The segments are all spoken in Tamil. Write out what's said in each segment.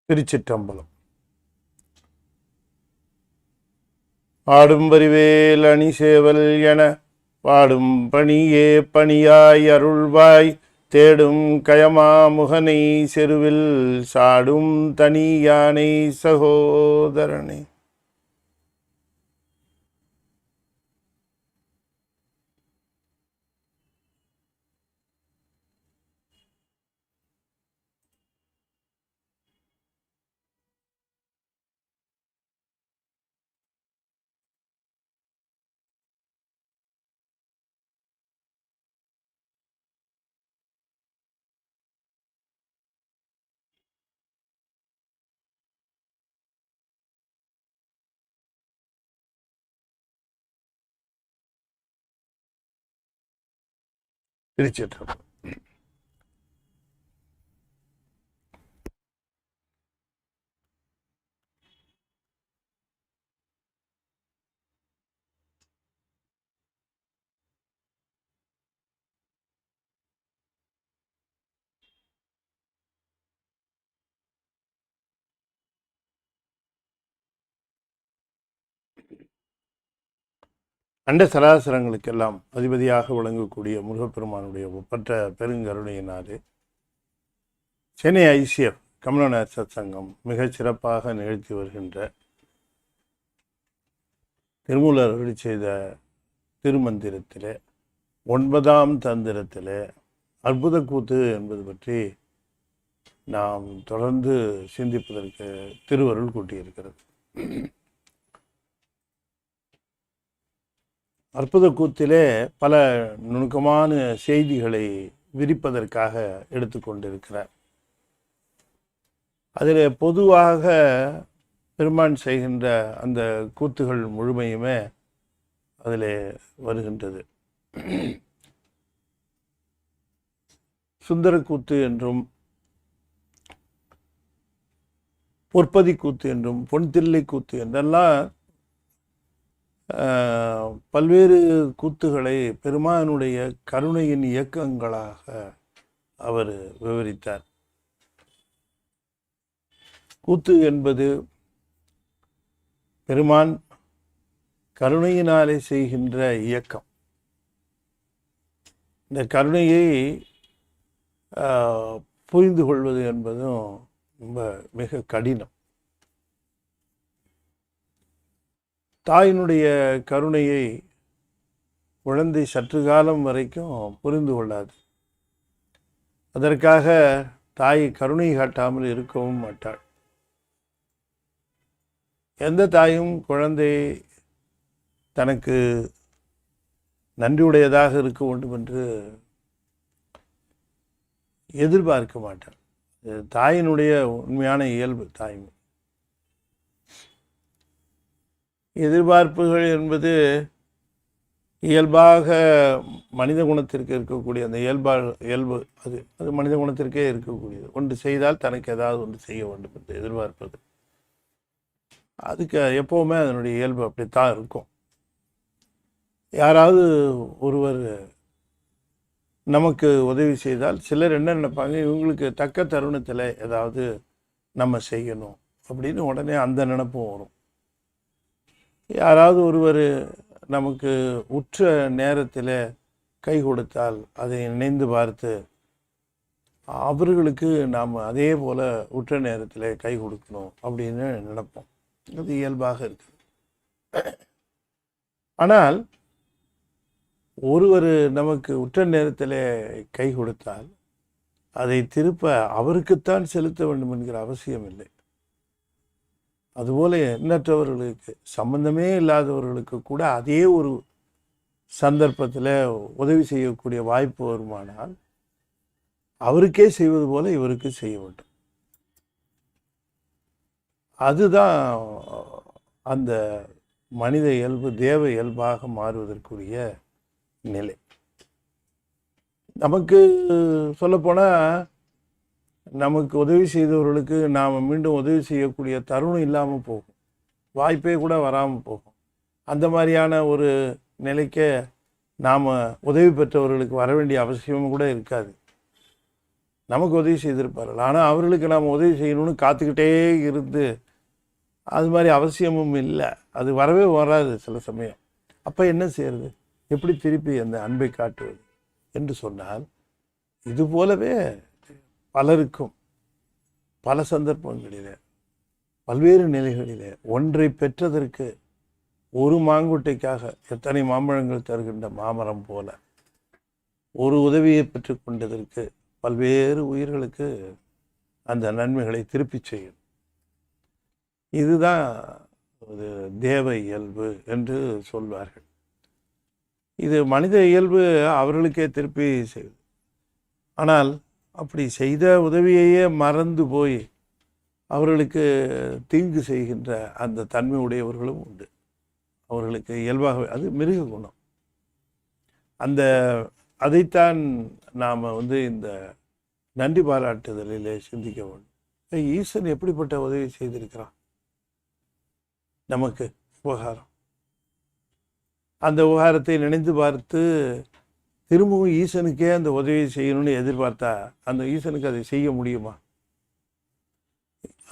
திருச்சிற்றம்பலம். ஆடும் வரிவேல் அணி சேவல் என பாடும் பணியே பணியாய் அருள்வாய் தேடும் கயமா முகனை செருவில் சாடும் தனி யானை சகோதரனே. திருச்சிற்றம்பலம். அண்ட சராசரங்களுக்கெல்லாம் அதிபதியாக விளங்கக்கூடிய முருகப்பெருமானுடைய ஒப்பற்ற பெருங்கருணையினாலே சென்னை ஐசிஎஃப் கமலநாத் சத்சங்கம் மிகச் சிறப்பாக நிகழ்த்தி வருகின்ற திருமூலர் அருளி செய்த திருமந்திரத்திலே 9ஆம் தந்திரத்திலே அற்புத கூத்து என்பது பற்றி நாம் தொடர்ந்து சிந்திப்பதற்கு திருவருள் கூட்டியிருக்கிறது. அற்புத கூத்திலே பல நுணுக்கமான செய்திகளை விரிப்பதற்காக எடுத்துக்கொண்டிருக்கிறார். அதில் பொதுவாக பெருமான் செய்கின்ற அந்த கூத்துகள் முழுமையுமே அதில் வருகின்றது. சுந்தர கூத்து என்றும் பொற்பதி கூத்து என்றும் பொன்தில்லை கூத்து என்றெல்லாம் பல்வேறு கூத்துகளை பெருமானுடைய கருணையின் இயக்கங்களாக அவர் விவரித்தார். கூத்து என்பது பெருமான் கருணையினாலே செய்கின்ற இயக்கம். இந்த கருணையை புரிந்து கொள்வது என்பதும் ரொம்ப மிக கடினம். தாயினுடைய கருணையை குழந்தை சற்று காலம் வரைக்கும் புரிந்து கொள்ளாது. அதற்காக தாய் கருணை காட்டாமல் இருக்கவும் மாட்டாள். எந்த தாயும் குழந்தை தனக்கு நன்றியுடையதாக இருக்க வேண்டும் என்று எதிர்பார்க்க மாட்டாள். தாயினுடைய உண்மையான இயல்பு தாய்மை. எதிர்பார்ப்புகள் என்பது இயல்பாக மனித குணத்திற்கு இருக்கக்கூடிய அந்த இயல்பு அது மனித குணத்திற்கே இருக்கக்கூடியது. ஒன்று செய்தால் தனக்கு ஏதாவது ஒன்று செய்ய வேண்டும் என்று எதிர்பார்ப்பது அதுக்கு எப்போவுமே அதனுடைய இயல்பு அப்படித்தான் இருக்கும். யாராவது ஒருவர் நமக்கு உதவி செய்தால் சிலர் என்ன நினைப்பாங்க, இவங்களுக்கு தக்க தருணத்தில் ஏதாவது நம்ம செய்யணும் அப்படின்னு உடனே அந்த நினைப்பும் வரும். யாராவது ஒருவர் நமக்கு உற்ற நேரத்தில் கை கொடுத்தால் அதை நினைந்து பார்த்து அவர்களுக்கு நாம் அதே போல் உற்ற நேரத்தில் கை கொடுக்கணும் அப்படின்னு நினைப்போம். அது இயல்பாக இருக்குது. ஆனால் ஒருவர் நமக்கு உற்ற நேரத்தில் கை கொடுத்தால் அதை திருப்ப அவருக்குத்தான் செலுத்த வேண்டும் என்கிற அவசியம் இல்லை. அதுபோல எண்ணற்றவர்களுக்கு, சம்பந்தமே இல்லாதவர்களுக்கு கூட அதே ஒரு சந்தர்ப்பத்தில் உதவி செய்யக்கூடிய வாய்ப்பு வருமானால் அவருக்கே செய்வது போல இவருக்கு செய்ய வேண்டும். அதுதான் அந்த மனித இயல்பு தேவ இயல்பாக மாறுவதற்குரிய நிலை. நமக்கு சொல்லப்போனால் நமக்கு உதவி செய்தவர்களுக்கு நாம் மீண்டும் உதவி செய்யக்கூடிய தருணம் இல்லாமல் போகும், வாய்ப்பே கூட வராமல் போகும். அந்த மாதிரியான ஒரு நிலைக்கு நாம் உதவி பெற்றவர்களுக்கு வர வேண்டிய அவசியமும் கூட இருக்காது. நமக்கு உதவி செய்திருப்பார்கள். ஆனால் அவர்களுக்கு நாம் உதவி செய்யணும்னு காத்துக்கிட்டே இருந்து அது மாதிரி அவசியமும் இல்லை. அது வரவே வராது சில சமயம். அப்போ என்ன செய்யறது? எப்படி திருப்பி அந்த அன்பை காட்டுவது என்று சொன்னால், இது போலவே பலருக்கும் பல சந்தர்ப்பங்களிலே பல்வேறு நிலைகளிலே ஒன்றை பெற்றதற்கு ஒரு மாங்குட்டைக்காக எத்தனை மாம்பழங்கள் தருகின்ற மாமரம் போல ஒரு உதவியை பெற்றுக்கொண்டதற்கு பல்வேறு உயிர்களுக்கு அந்த நன்மைகளை திருப்பி செய்யும். இதுதான் ஒரு தேவ இயல்பு என்று சொல்வார்கள். இது மனித இயல்பு அவர்களுக்கே திருப்பி செய்வது. ஆனால் அப்படி செய்த உதவியையே மறந்து போய் அவர்களுக்கு தீங்கு செய்கின்ற அந்த தன்மை உடையவர்களும் உண்டு. அவர்களுக்கு இயல்பாகவே அது மிருக குணம். அதைத்தான் நாம் இந்த நன்றி பாராட்டுதலிலே சிந்திக்க வேண்டும். ஈசன் எப்படிப்பட்ட உதவி செய்திருக்கிறான் நமக்கு உபகாரம். அந்த உபகாரத்தை நினைந்து பார்த்து திரும்பவும் ஈசனுக்கே அந்த உதவி செய்யணும்னு எதிர்பார்த்தா அந்த ஈசனுக்கு அதை செய்ய முடியுமா?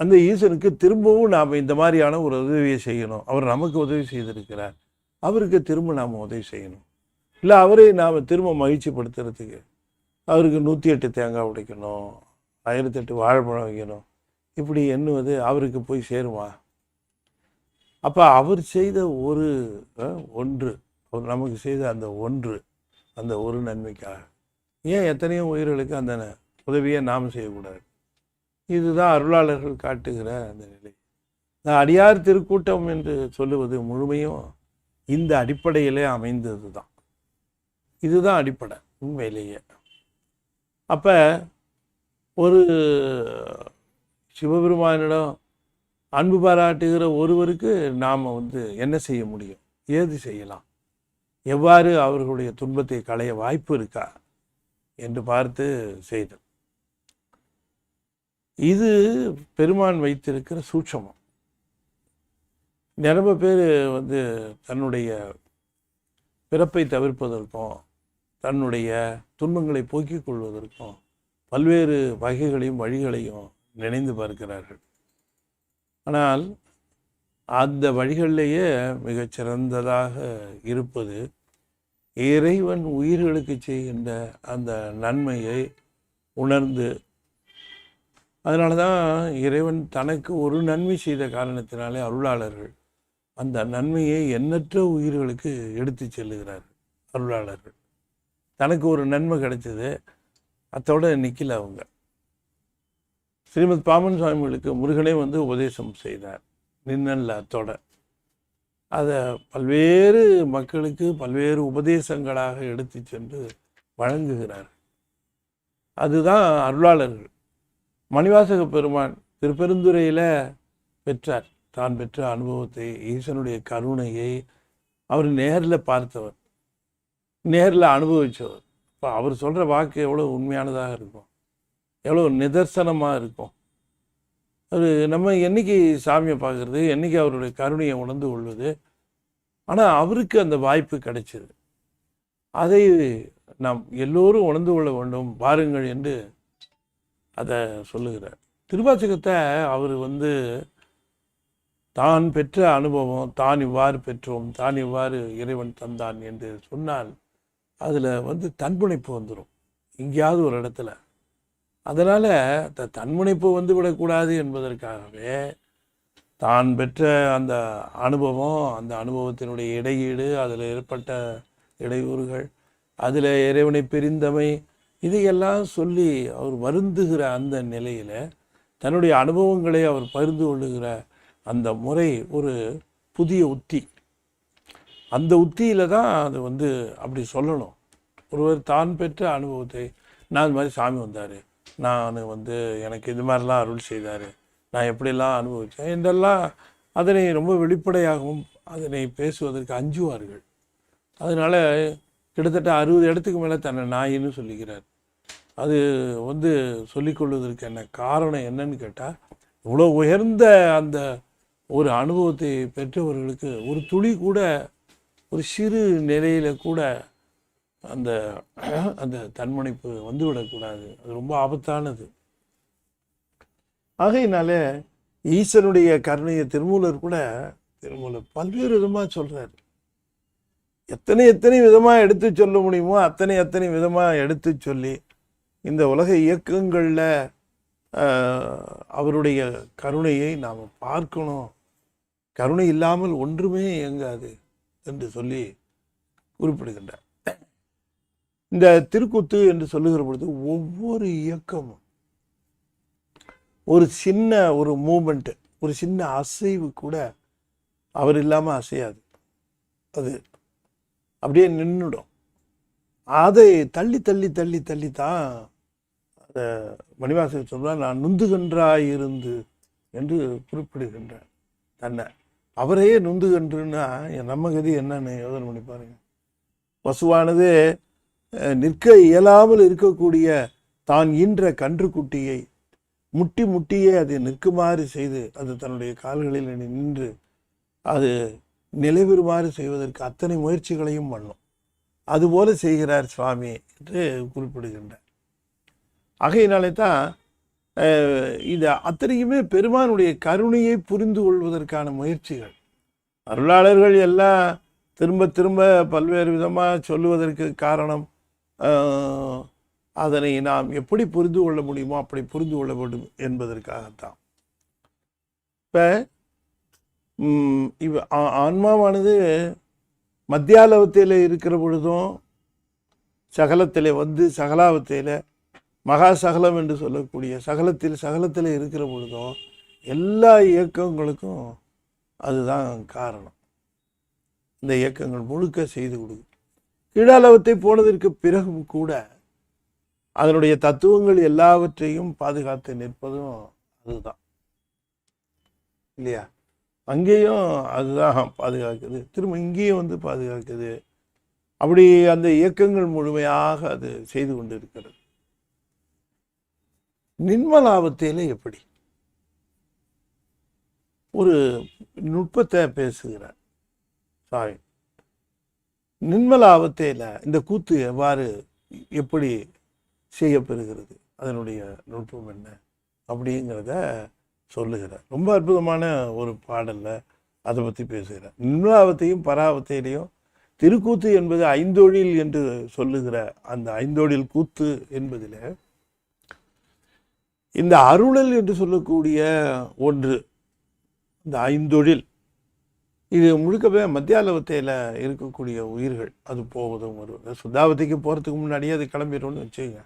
அந்த ஈசனுக்கு திரும்பவும் நாம் இந்த மாதிரியான ஒரு உதவியை செய்யணும். அவர் நமக்கு உதவி செய்திருக்கிறார், அவருக்கு திரும்ப நாம் உதவி செய்யணும். இல்லை அவரை நாம் திரும்ப மகிழ்ச்சிப்படுத்துறதுக்கு அவருக்கு 108 தேங்காய் உடைக்கணும், 1008 வாழைப்பழம் வைக்கணும், இப்படி எண்ணுவது அவருக்கு போய் சேருமா? அப்போ அவர் செய்த ஒன்று, அவர் நமக்கு செய்த அந்த ஒரு நன்மைக்காக ஏன் எத்தனையோ உயிர்களுக்கு அந்த உதவியை நாம் செய்யக்கூடாது? இதுதான் அருளாளர்கள் காட்டுகிற அந்த நிலை. அடியார் திருக்கூட்டம் என்று சொல்லுவது முழுமையும் இந்த அடிப்படையிலே அமைந்தது தான். இதுதான் அடிப்படை உண்மையிலேயே. அப்போ ஒரு சிவபெருமானிடம் அன்பு பாராட்டுகிற ஒருவருக்கு நாம் என்ன செய்ய முடியும், ஏது செய்யலாம், எவ்வாறு அவர்களுடைய துன்பத்தை களைய வாய்ப்பு இருக்கா என்று பார்த்து செய்தல். இது பெருமான் வைத்திருக்கிற சூட்சமம். நிறைய பேர் தன்னுடைய பிறப்பை தவிர்ப்பதற்கும் தன்னுடைய துன்பங்களை போக்கிக் கொள்வதற்கும் பல்வேறு வகைகளையும் வழிகளையும் நினைந்து பார்க்கிறார்கள். ஆனால் அந்த வழிகளிலேயே மிகச்சிறந்ததாக இருப்பது இறைவன் உயிர்களுக்கு செய்கின்ற அந்த நன்மையை உணர்ந்து, அதனால தான் இறைவன் தனக்கு ஒரு நன்மை செய்த காரணத்தினாலே அருளாளர்கள் அந்த நன்மையை எண்ணற்ற உயிர்களுக்கு எடுத்து செல்லுகிறார்கள். அருளாளர்கள் தனக்கு ஒரு நன்மை கிடைச்சது, அத்தோட நிற்கல அவங்க. ஸ்ரீமத் பாமன் சுவாமிகளுக்கு முருகனே உபதேசம் செய்தார், நின்னல்ல அத்தோட. அதை பல்வேறு மக்களுக்கு பல்வேறு உபதேசங்களாக எடுத்து சென்று வழங்குகிறார். அதுதான் அருளாளர்கள். மணிவாசக பெருமான் திருப்பெருந்துறையில் பெற்றார். தான் பெற்ற அனுபவத்தை, ஈசனுடைய கருணையை அவர் நேரில் பார்த்தவர், நேரில் அனுபவித்தவர். இப்போ அவர் சொல்கிற வாக்கு எவ்வளோ உண்மையானதாக இருக்கும், எவ்வளோ நிதர்சனமாக இருக்கும். அது நம்ம என்னைக்கு சாமியை பார்க்குறது, என்னைக்கு அவருடைய கருணையை உணர்ந்து கொள்வது. ஆனால் அவருக்கு அந்த வாய்ப்பு கிடைச்சிது. அதை நாம் எல்லோரும் உணர்ந்து கொள்ள வேண்டும் பாருங்கள் என்று அதை சொல்லுகிறார். திருவாசகத்தை அவர் தான் பெற்ற அனுபவம், தான் இவ்வாறு பெற்றோம், தான் இவ்வாறு இறைவன் தந்தான் என்று சொன்னால் அதில் தன்முனைப்பு வந்துடும் எங்கேயாவது ஒரு இடத்துல. அதனால் தன்முனைப்பு விடக்கூடாது என்பதற்காகவே தான் பெற்ற அந்த அனுபவம், அந்த அனுபவத்தினுடைய இடையீடு, அதில் ஏற்பட்ட இடையூறுகள், அதில் இறைவனை பிரிந்தமை, இதையெல்லாம் சொல்லி அவர் வருந்துகிற அந்த நிலையில் தன்னுடைய அனுபவங்களை அவர் பகிர்ந்து கொள்ளுகிற அந்த முறை ஒரு புதிய உத்தி. அந்த உத்தியில் தான் அது அப்படி சொல்லணும். ஒருவர் தான் பெற்ற அனுபவத்தை, நான் இது மாதிரி சாமி வந்தார், நான் எனக்கு இது மாதிரிலாம் அருள் செய்தார், நான் எப்படிலாம் அனுபவித்தேன் என்றெல்லாம் அதனை ரொம்ப வெளிப்படையாகவும் அதனை பேசுவதற்கு அஞ்சுவார்கள். அதனால் கிட்டத்தட்ட 60 இடத்துக்கு மேலே தன்னை நாயின்னு சொல்லிக்கிறார். அது சொல்லிக்கொள்வதற்கு என்ன காரணம் என்னன்னு கேட்டால், இவ்வளோ உயர்ந்த அந்த ஒரு அனுபவத்தை பெற்றவர்களுக்கு ஒரு துளி கூட, ஒரு சிறு நிலையில் கூட அந்த அந்த தன்முனைப்பு வந்துவிடக்கூடாது. அது ரொம்ப ஆபத்தானது. ஆகையினாலே ஈசனுடைய கருணையை திருமூலர் பல்வேறு விதமாக சொல்றாரு. எத்தனை விதமாக எடுத்து சொல்ல முடியுமோ அத்தனை விதமாக எடுத்து சொல்லி இந்த உலக இயக்கங்களில் அவருடைய கருணையை நாம் பார்க்கணும். கருணை இல்லாமல் ஒன்றுமே இயங்காது என்று சொல்லி குறிப்பிடுகின்றார். இந்த திருக்கூத்து என்று சொல்லுகிற பொழுது ஒவ்வொரு இயக்கமும் ஒரு மூமெண்ட், ஒரு சின்ன அசைவு கூட அவர் இல்லாமல் அசையாது. அது அப்படியே நின்றுடும். அதை தள்ளி தள்ளி தள்ளி தள்ளி தான் அதை மணிவாசகர் சொல்றார், நான் நுந்துகன்றாயிருந்து என்று குறிப்பிடுகின்றார் தன்னை. அவரையே நுந்துகன்றுன்னா நம்ம கதி என்னன்னு யோசனை பண்ணி பாருங்க. பசுவானது நிற்க இயலாமல் இருக்கக்கூடிய தான் ஈன்ற கன்றுக்குட்டியை முட்டியே அது நிற்குமாறு செய்து அது தன்னுடைய கால்களில் நின்று அது நிலைபெறுமாறு செய்வதற்கு அத்தனை முயற்சிகளையும் பண்ணும். அதுபோல செய்கிறார் சுவாமி என்று குறிப்பிடுகின்றார். ஆகையினாலே தான் இது அத்தனையுமே பெருமானுடைய கருணையை புரிந்து கொள்வதற்கான முயற்சிகள். அருளாளர்கள் எல்லாம் திரும்ப திரும்ப பல்வேறு விதமாக சொல்லுவதற்கு காரணம் அதனை நாம் எப்படி புரிந்து கொள்ள முடியுமோ அப்படி புரிந்து கொள்ள வேண்டும் என்பதற்காகத்தான். இப்போ ஆன்மாவானது மத்தியாலவத்தையில் இருக்கிற பொழுதும் சகலத்தில் சகலாவத்தையில் மகா சகலம் என்று சொல்லக்கூடிய சகலத்தில் இருக்கிற பொழுதும் எல்லா இயக்கங்களுக்கும் அதுதான் காரணம். இந்த இயக்கங்கள் முழுக்க செய்து கொடுக்கும். கீழாலவத்தை போனதற்கு பிறகும் கூட அதனுடைய தத்துவங்கள் எல்லாவற்றையும் பாதுகாத்து நிற்பதும் அதுதான் இல்லையா? அங்கேயும் அதுதான் பாதுகாக்குது, திரும்ப இங்கேயும் பாதுகாக்குது. அப்படி அந்த இயக்கங்கள் முழுமையாக அது செய்து கொண்டு இருக்கிறது. நின்மலாபத்தையில எப்படி ஒரு நுட்பத்தை பேசுகிறார் சாமி. நின்மலாபத்தையில இந்த கூத்து எப்படி செய்யப்பெறுகிறது, அதனுடைய நுட்பம் என்ன அப்படிங்கிறத சொல்லுகிறார். ரொம்ப அற்புதமான ஒரு பாடல்ல அதை பற்றி பேசுகிறார். நின்மலாபத்தையும் பராபத்தையிலையும் திருக்கூத்து என்பது ஐந்தொழில் என்று சொல்லுகிற அந்த ஐந்தொழில் கூத்து என்பதில் இந்த அருளல் என்று சொல்லக்கூடிய ஒன்று, இந்த ஐந்தொழில், இது முழுக்கவே மத்தியாலவத்தையில் இருக்கக்கூடிய உயிர்கள் அது போவதும் வருவது. சுத்தாவத்தைக்கு போகிறதுக்கு முன்னாடியே அது கிளம்பிடும்னு வச்சுக்கோங்க.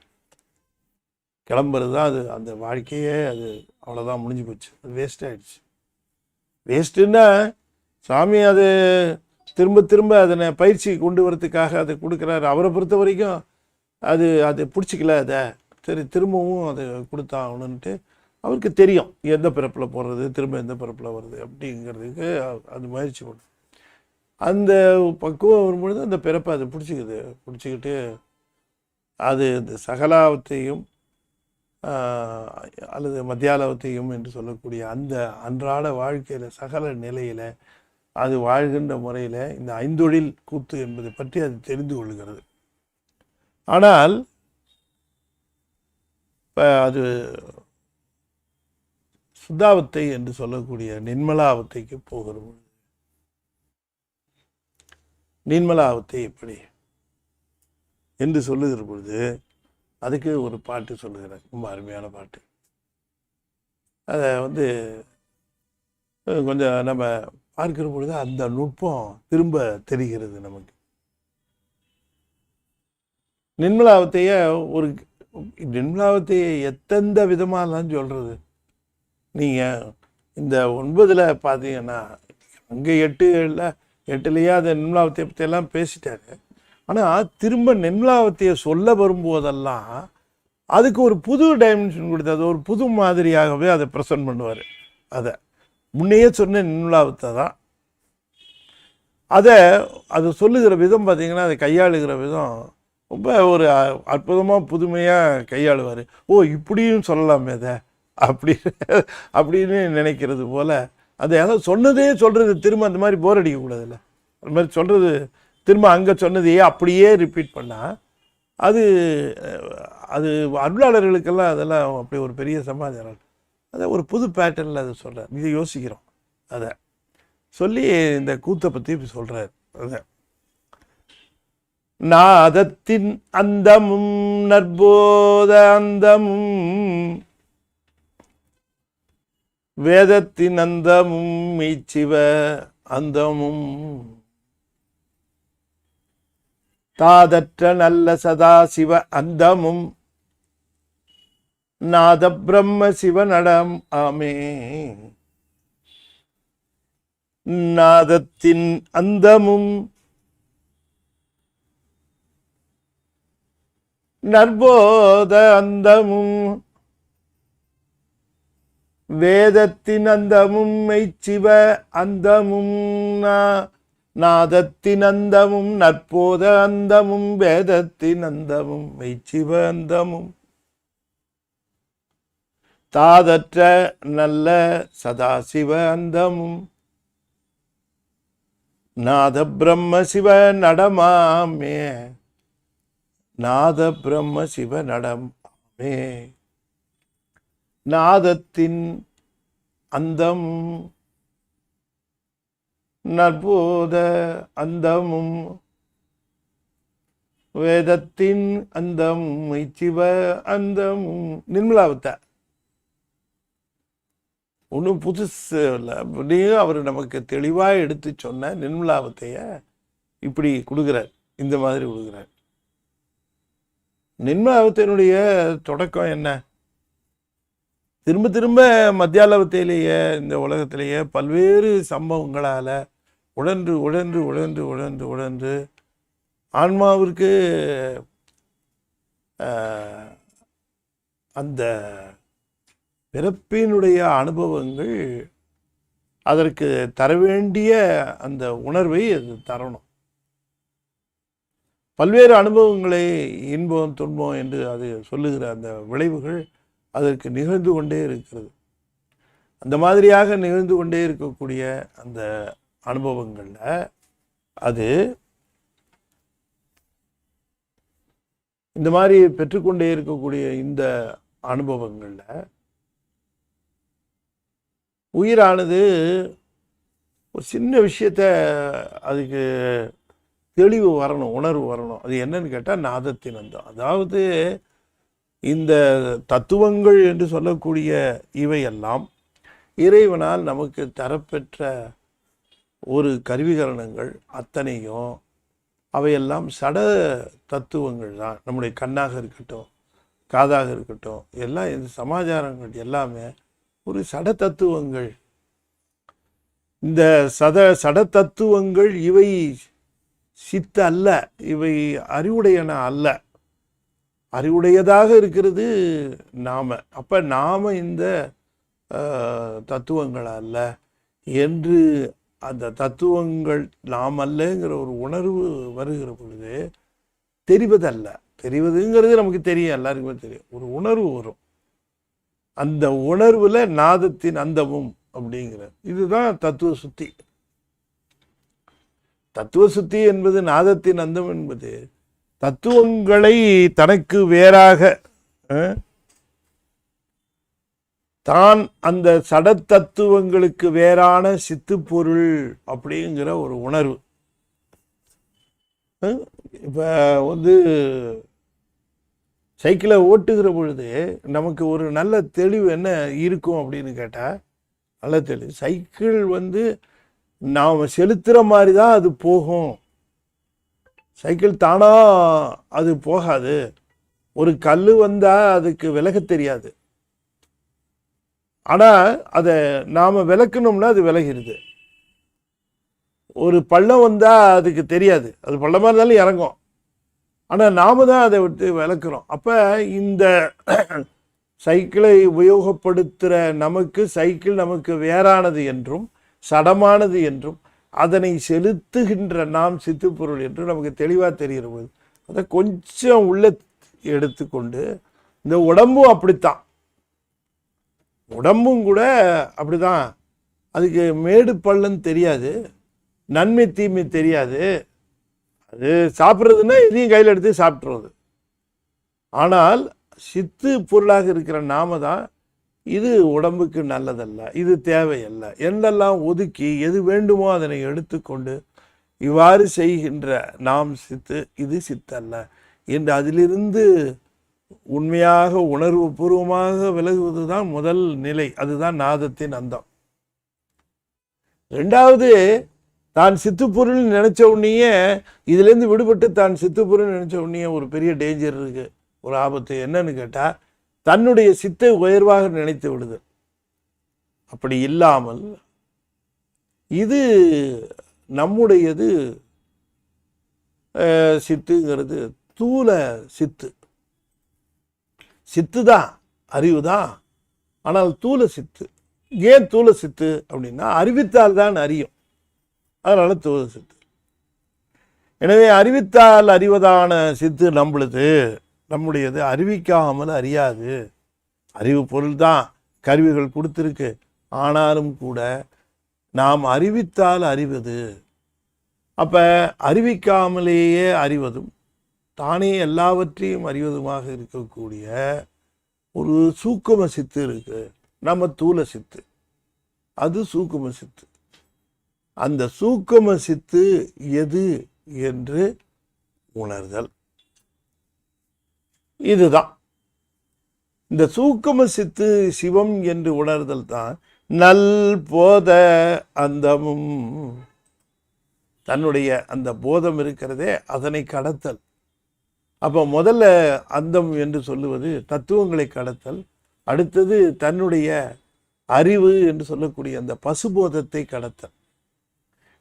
கிளம்புறது தான் அது, அந்த வாழ்க்கையே அது அவ்வளோதான், முடிஞ்சு போச்சு, அது வேஸ்ட் ஆகிடுச்சு. வேஸ்ட்டுன்னா சாமி அது திரும்ப திரும்ப அதனை பயிற்சி கொண்டு வரதுக்காக அதை கொடுக்குறாரு. அவரை பொறுத்த வரைக்கும் அது பிடிச்சிக்கல, அதை சரி திரும்பவும் அதை கொடுத்தாகணுன்ட்டு அவருக்கு தெரியும் எந்த பிறப்பில் போடுறது, திரும்ப எந்த பிறப்பில் வருது அப்படிங்கிறதுக்கு அது முயற்சி பண்ணும். அந்த பக்குவம் வரும்பொழுது அந்த பிறப்பை அது பிடிச்சிக்கிட்டு அது இந்த சகலாவத்தையும் அல்லது மத்தியாலவத்தையும் என்று சொல்லக்கூடிய அந்த அன்றாட வாழ்க்கையில் சகல நிலையில் அது வாழ்கின்ற முறையில் இந்த ஐந்தொழில் கூத்து என்பதை பற்றி அது தெரிந்து கொள்கிறது. ஆனால் இப்போ அது சுத்தாவத்தை என்று சொல்லக்கூடிய நின்மலாவத்தைக்கு போகிற பொழுது நின்மலாவத்தை எப்படி என்று சொல்லுகிற பொழுது அதுக்கு ஒரு பாட்டு சொல்லுகிறார், ரொம்ப அருமையான பாட்டு. அதை கொஞ்சம் நம்ம பார்க்கிற பொழுது அந்த நுட்பம் திரும்ப தெரிகிறது நமக்கு. நின்மலாவத்தையை எத்தெந்த விதமாகலாம் சொல்கிறது. நீங்கள் இந்த 9 பார்த்தீங்கன்னா அங்கே 8 அதை நின்மலாவத்தையை பற்றியெல்லாம் பேசிட்டாரு. ஆனால் திரும்ப நின்மலாவத்தையை சொல்ல வரும்போதெல்லாம் அதுக்கு ஒரு புது டைமென்ஷன் கொடுத்து அது ஒரு புது மாதிரியாகவே அதை ப்ரெசன்ட் பண்ணுவார். அதை முன்னையே சொன்ன நின்மலாவத்தை தான் அதை சொல்லுகிற விதம் பார்த்தீங்கன்னா அதை கையாளுகிற விதம் ரொம்ப ஒரு அற்புதமாக புதுமையாக கையாளுவார். இப்படியும் சொல்லலாமே அதை அப்படின்னு நினைக்கிறது போல் அதை யாராவது சொன்னதே சொல்கிறது திரும்ப அந்த மாதிரி போர் அடிக்கக்கூடாதுல்ல. அது மாதிரி சொல்கிறது திரும்ப அங்கே சொன்னதையே அப்படியே ரிப்பீட் பண்ணால் அது அது அருளாளர்களுக்கெல்லாம் அதெல்லாம் அப்படி ஒரு பெரிய சமாச்சாரம். அதை ஒரு புது பேட்டர்னில் அதை சொல்கிறார். இது யோசிக்கிறோம். அதை சொல்லி இந்த கூத்தை பற்றி சொல்கிறார். அதை நாதத்தின் அந்தமும் நற்போத அந்தமும் வேதத்தின் அந்தமும் மெய்ச்சிவ அந்தமும் தாதற்ற நல்ல சதாசிவ அந்தமும் நாத பிரம்ம சிவநடம் ஆமே. நாதத்தின் அந்தமும் நற்போத அந்தமும் வேதத்தின் அந்தமும் மெய்ச்சிவ அந்தமும் நாதத்தின் அந்தமும் நற்போத அந்தமும் வேதத்தின் அந்தமும் மெய்ச்சிவ அந்தமும் தாதற்ற நல்ல சதாசிவ அந்தமும் நாத பிரம்ம சிவ நடமாமே. நாத பிரம்ம சிவ நடமாமே. நாதத்தின் அந்தமும் நற்போத அந்தமும் வேதத்தின் அந்தமும் மெய்ச்சிவ அந்தமும். நிர்மலாவத்தை ஒன்றும் புதுசு இல்லை. அப்படியே அவர் நமக்கு தெளிவாக எடுத்து சொன்ன நிர்மலாவத்தைய இப்படி கொடுக்குறார், இந்த மாதிரி கொடுக்குறார். நிர்மலாவத்தையினுடைய தொடக்கம் என்ன? திரும்ப திரும்ப மத்தியாலவத்தையிலேயே இந்த உலகத்திலேயே பல்வேறு சம்பவங்களால் உழன்று உழன்று உழன்று உழன்று உழன்று ஆன்மாவிற்கு அந்த பிறப்பினுடைய அனுபவங்கள் அதற்கு தர வேண்டிய அந்த உணர்வை அது தரணும். பல்வேறு அனுபவங்களை இன்பம் துன்பம் என்று அது சொல்லுகிற அந்த விளைவுகள் அதற்கு நிகழ்ந்து கொண்டே இருக்கிறது. அந்த மாதிரியாக நிகழ்ந்து கொண்டே இருக்கக்கூடிய அந்த அனுபவங்களில் அது இந்த மாதிரி பெற்றுக்கொண்டே இருக்கக்கூடிய இந்த அனுபவங்களில் உயிரானது ஒரு சின்ன விஷயத்த அதுக்கு தெளிவு வரணும், உணர்வு வரணும். அது என்னன்னு கேட்டால் நாதத்தின் அந்தம். அதாவது இந்த தத்துவங்கள் என்று சொல்லக்கூடிய இவையெல்லாம் இறைவனால் நமக்கு தரப்பெற்ற ஒரு கருவிகரணங்கள் அத்தனையும் அவையெல்லாம் சட தத்துவங்கள் தான். நம்முடைய கண்ணாக இருக்கட்டும், காதாக இருக்கட்டும், எல்லாம் இந்த சமாச்சாரங்கள் எல்லாமே ஒரு சட தத்துவங்கள். இந்த சட தத்துவங்கள் இவை சித்த அல்ல, இவை அறிவுடையன அல்ல. அறிவுடையதாக இருக்கிறது நாம. அப்போ நாம இந்த தத்துவங்கள் அல்ல என்று அந்த தத்துவங்கள் நாம் அல்லங்கிற ஒரு உணர்வு வருகிற பொழுது தெரிவதல்ல. தெரிவதுங்கிறது நமக்கு தெரியும், எல்லாருக்குமே தெரியும். ஒரு உணர்வு வரும். அந்த உணர்வுல நாதத்தின் அந்தமும் அப்படிங்கிற இதுதான் தத்துவ சுத்தி. தத்துவ சுத்தி என்பது நாதத்தின் அந்தம் என்பது தத்துவங்களை தனக்கு வேறாக தான் அந்த சட தத்துவங்களுக்கு வேறான சித்துப்பொருள் அப்படிங்கிற ஒரு உணர்வு. இப்போ சைக்கிளை ஓட்டுகிற பொழுது நமக்கு ஒரு நல்ல தெளிவு என்ன இருக்கும் அப்படின்னு கேட்டால், நல்ல தெளிவு சைக்கிள் நாம் செலுத்துகிற மாதிரி தான் அது போகும். சைக்கிள் தானா அது போகாது. ஒரு கல் வந்தால் அதுக்கு விலக தெரியாது. ஆனால் அதை நாம் விளக்கணும்னா அது விலகிடுது. ஒரு பள்ளம் வந்தால் அதுக்கு தெரியாது, அது பள்ளமாக இருந்தாலும் இறங்கும். ஆனால் நாம தான் அதை விட்டு விளக்குறோம். அப்போ இந்த சைக்கிளை உபயோகப்படுத்துகிற நமக்கு சைக்கிள் நமக்கு வேறானது என்றும் சடமானது என்றும் அதனை செலுத்துகின்ற நாம் சித்துப்பொருள் என்றும் நமக்கு தெளிவாக தெரிகிற போது அதை கொஞ்சம் உள்ள எடுத்துக்கொண்டு இந்த உடம்பும் அப்படித்தான். உடம்பும் கூட அப்படிதான். அதுக்கு மேடு பள்ளம் தெரியாது, நன்மை தீமை தெரியாது. அது சாப்பிட்றதுன்னா எதையும் கையில் எடுத்து சாப்பிட்றது. ஆனால் சித்து பொருளாக இருக்கிற நாம தான் இது உடம்புக்கு நல்லதல்ல, இது தேவையல்ல என்றெல்லாம் ஒதுக்கி எது வேண்டுமோ அதனை எடுத்துக்கொண்டு இவ்வாறு செய்கின்ற நாம் சித்து, இது சித்தல்ல என்று அதிலிருந்து உண்மையாக உணர்வு பூர்வமாக விலகுவது தான் முதல் நிலை. அதுதான் நாதத்தின் அந்தம். ரெண்டாவது, தான் சித்துப்பொருள் நினைச்ச உடனேயே இதுலேருந்து விடுபட்டு தான் சித்துப்பொருள் நினைச்ச உடனே ஒரு பெரிய டேஞ்சர் இருக்கு, ஒரு ஆபத்து. என்னன்னு கேட்டால், தன்னுடைய சித்தை உயர்வாக நினைத்து விடுது. அப்படி இல்லாமல் இது நம்முடையது சித்துங்கிறது தூல சித்து. சித்து தான், அறிவு தான், ஆனால் தூல சித்து. ஏன் தூல சித்து அப்படின்னா, அறிவித்தால் தான் அறியும், அதனால தூல சித்து. எனவே அறிவித்தால் அறிவதான சித்து நம்முடையது அறிவிக்காமல் அறியாது. அறிவு பொருள் தான் கருவிகள் கொடுத்துருக்கு. ஆனாலும் கூட நாம் அறிவித்தால் அறிவது. அப்ப அறிவிக்காமலேயே அறிவதும் தானே எல்லாவற்றையும் அறிவதுமாக இருக்கக்கூடிய ஒரு சூக்கும சித்து இருக்கு. நம்ம தூல சித்து, அது சூக்கும சித்து. அந்த சூக்கும சித்து எது என்று உணர்தல், இதுதான். இந்த சூக்கும சித்து சிவம் என்று உணர்தல் தான் நல் போத அந்தமும். தன்னுடைய அந்த போதம் இருக்கிறதே அதனை கடத்தல். அப்போ முதல்ல அந்தம் என்று சொல்லுவது தத்துவங்களை கடத்தல். அடுத்தது தன்னுடைய அறிவு என்று சொல்லக்கூடிய அந்த பசுபோதத்தை கடத்தல்.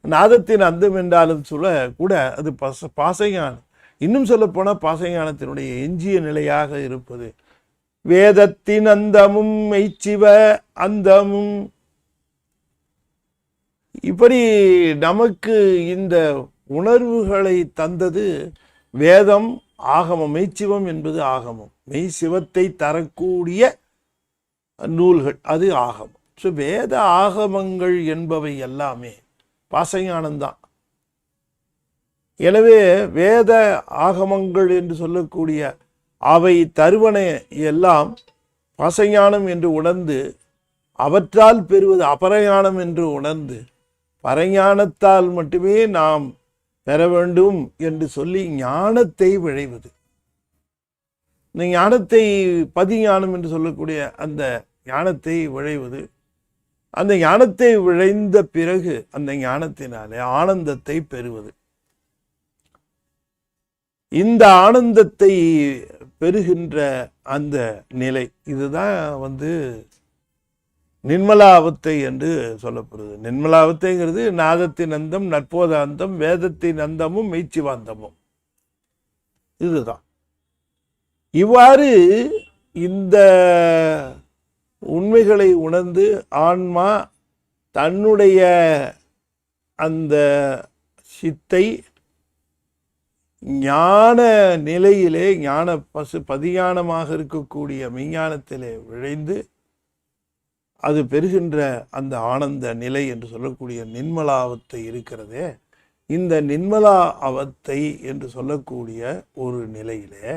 நாதத்தின் அந்தம் என்றாலும் கூட அது பாசஞானம். இன்னும் சொல்ல போனால் பாசஞானத்தினுடைய எஞ்சிய நிலையாக இருப்பது வேதத்தின் அந்தமும் மெய்ச்சிவ அந்தமும். இப்படி நமக்கு இந்த உணர்வுகளை தந்தது வேதம், ஆகமம். மெய்ச்சிவம் என்பது ஆகமம். மெய் சிவத்தை தரக்கூடிய நூல்கள் அது ஆகமம். ஸோ வேத ஆகமங்கள் என்பவை எல்லாமே பாசஞானம்தான். எனவே வேத ஆகமங்கள் என்று சொல்லக்கூடிய அவை தருவன எல்லாம் பாசஞானம் என்று உணர்ந்து, அவற்றால் பெறுவது அபரஞானம் என்று உணர்ந்து, பரஞானத்தால் மட்டுமே நாம் பெற வேண்டும் என்று சொல்லி ஞானத்தை விழைவது. இந்த ஞானத்தை பதிஞானம் என்று சொல்லக்கூடிய அந்த ஞானத்தை விழைவது, அந்த ஞானத்தை விழைந்த பிறகு அந்த ஞானத்தினாலே ஆனந்தத்தை பெறுவது. இந்த ஆனந்தத்தை பெறுகின்ற அந்த நிலை, இதுதான் நிர்மலாவத்தை என்று சொல்லப்படுது. நிர்மலாவத்தைங்கிறது நாதத்தின் அந்தம், நற்போத அந்தம், வேதத்தின் அந்தமும் மெய்ச்சிவாந்தமும், இதுதான். இவ்வாறு இந்த உண்மைகளை உணர்ந்து ஆன்மா தன்னுடைய அந்த சித்தை ஞான நிலையிலே, ஞான பதிஞானமாக இருக்கக்கூடிய மெய்ஞானத்திலே விழைந்து அது பெறுகின்ற அந்த ஆனந்த நிலை என்று சொல்லக்கூடிய நிர்மலாவத்தை இருக்கிறதே, இந்த நிர்மலா அவத்தை என்று சொல்லக்கூடிய ஒரு நிலையிலே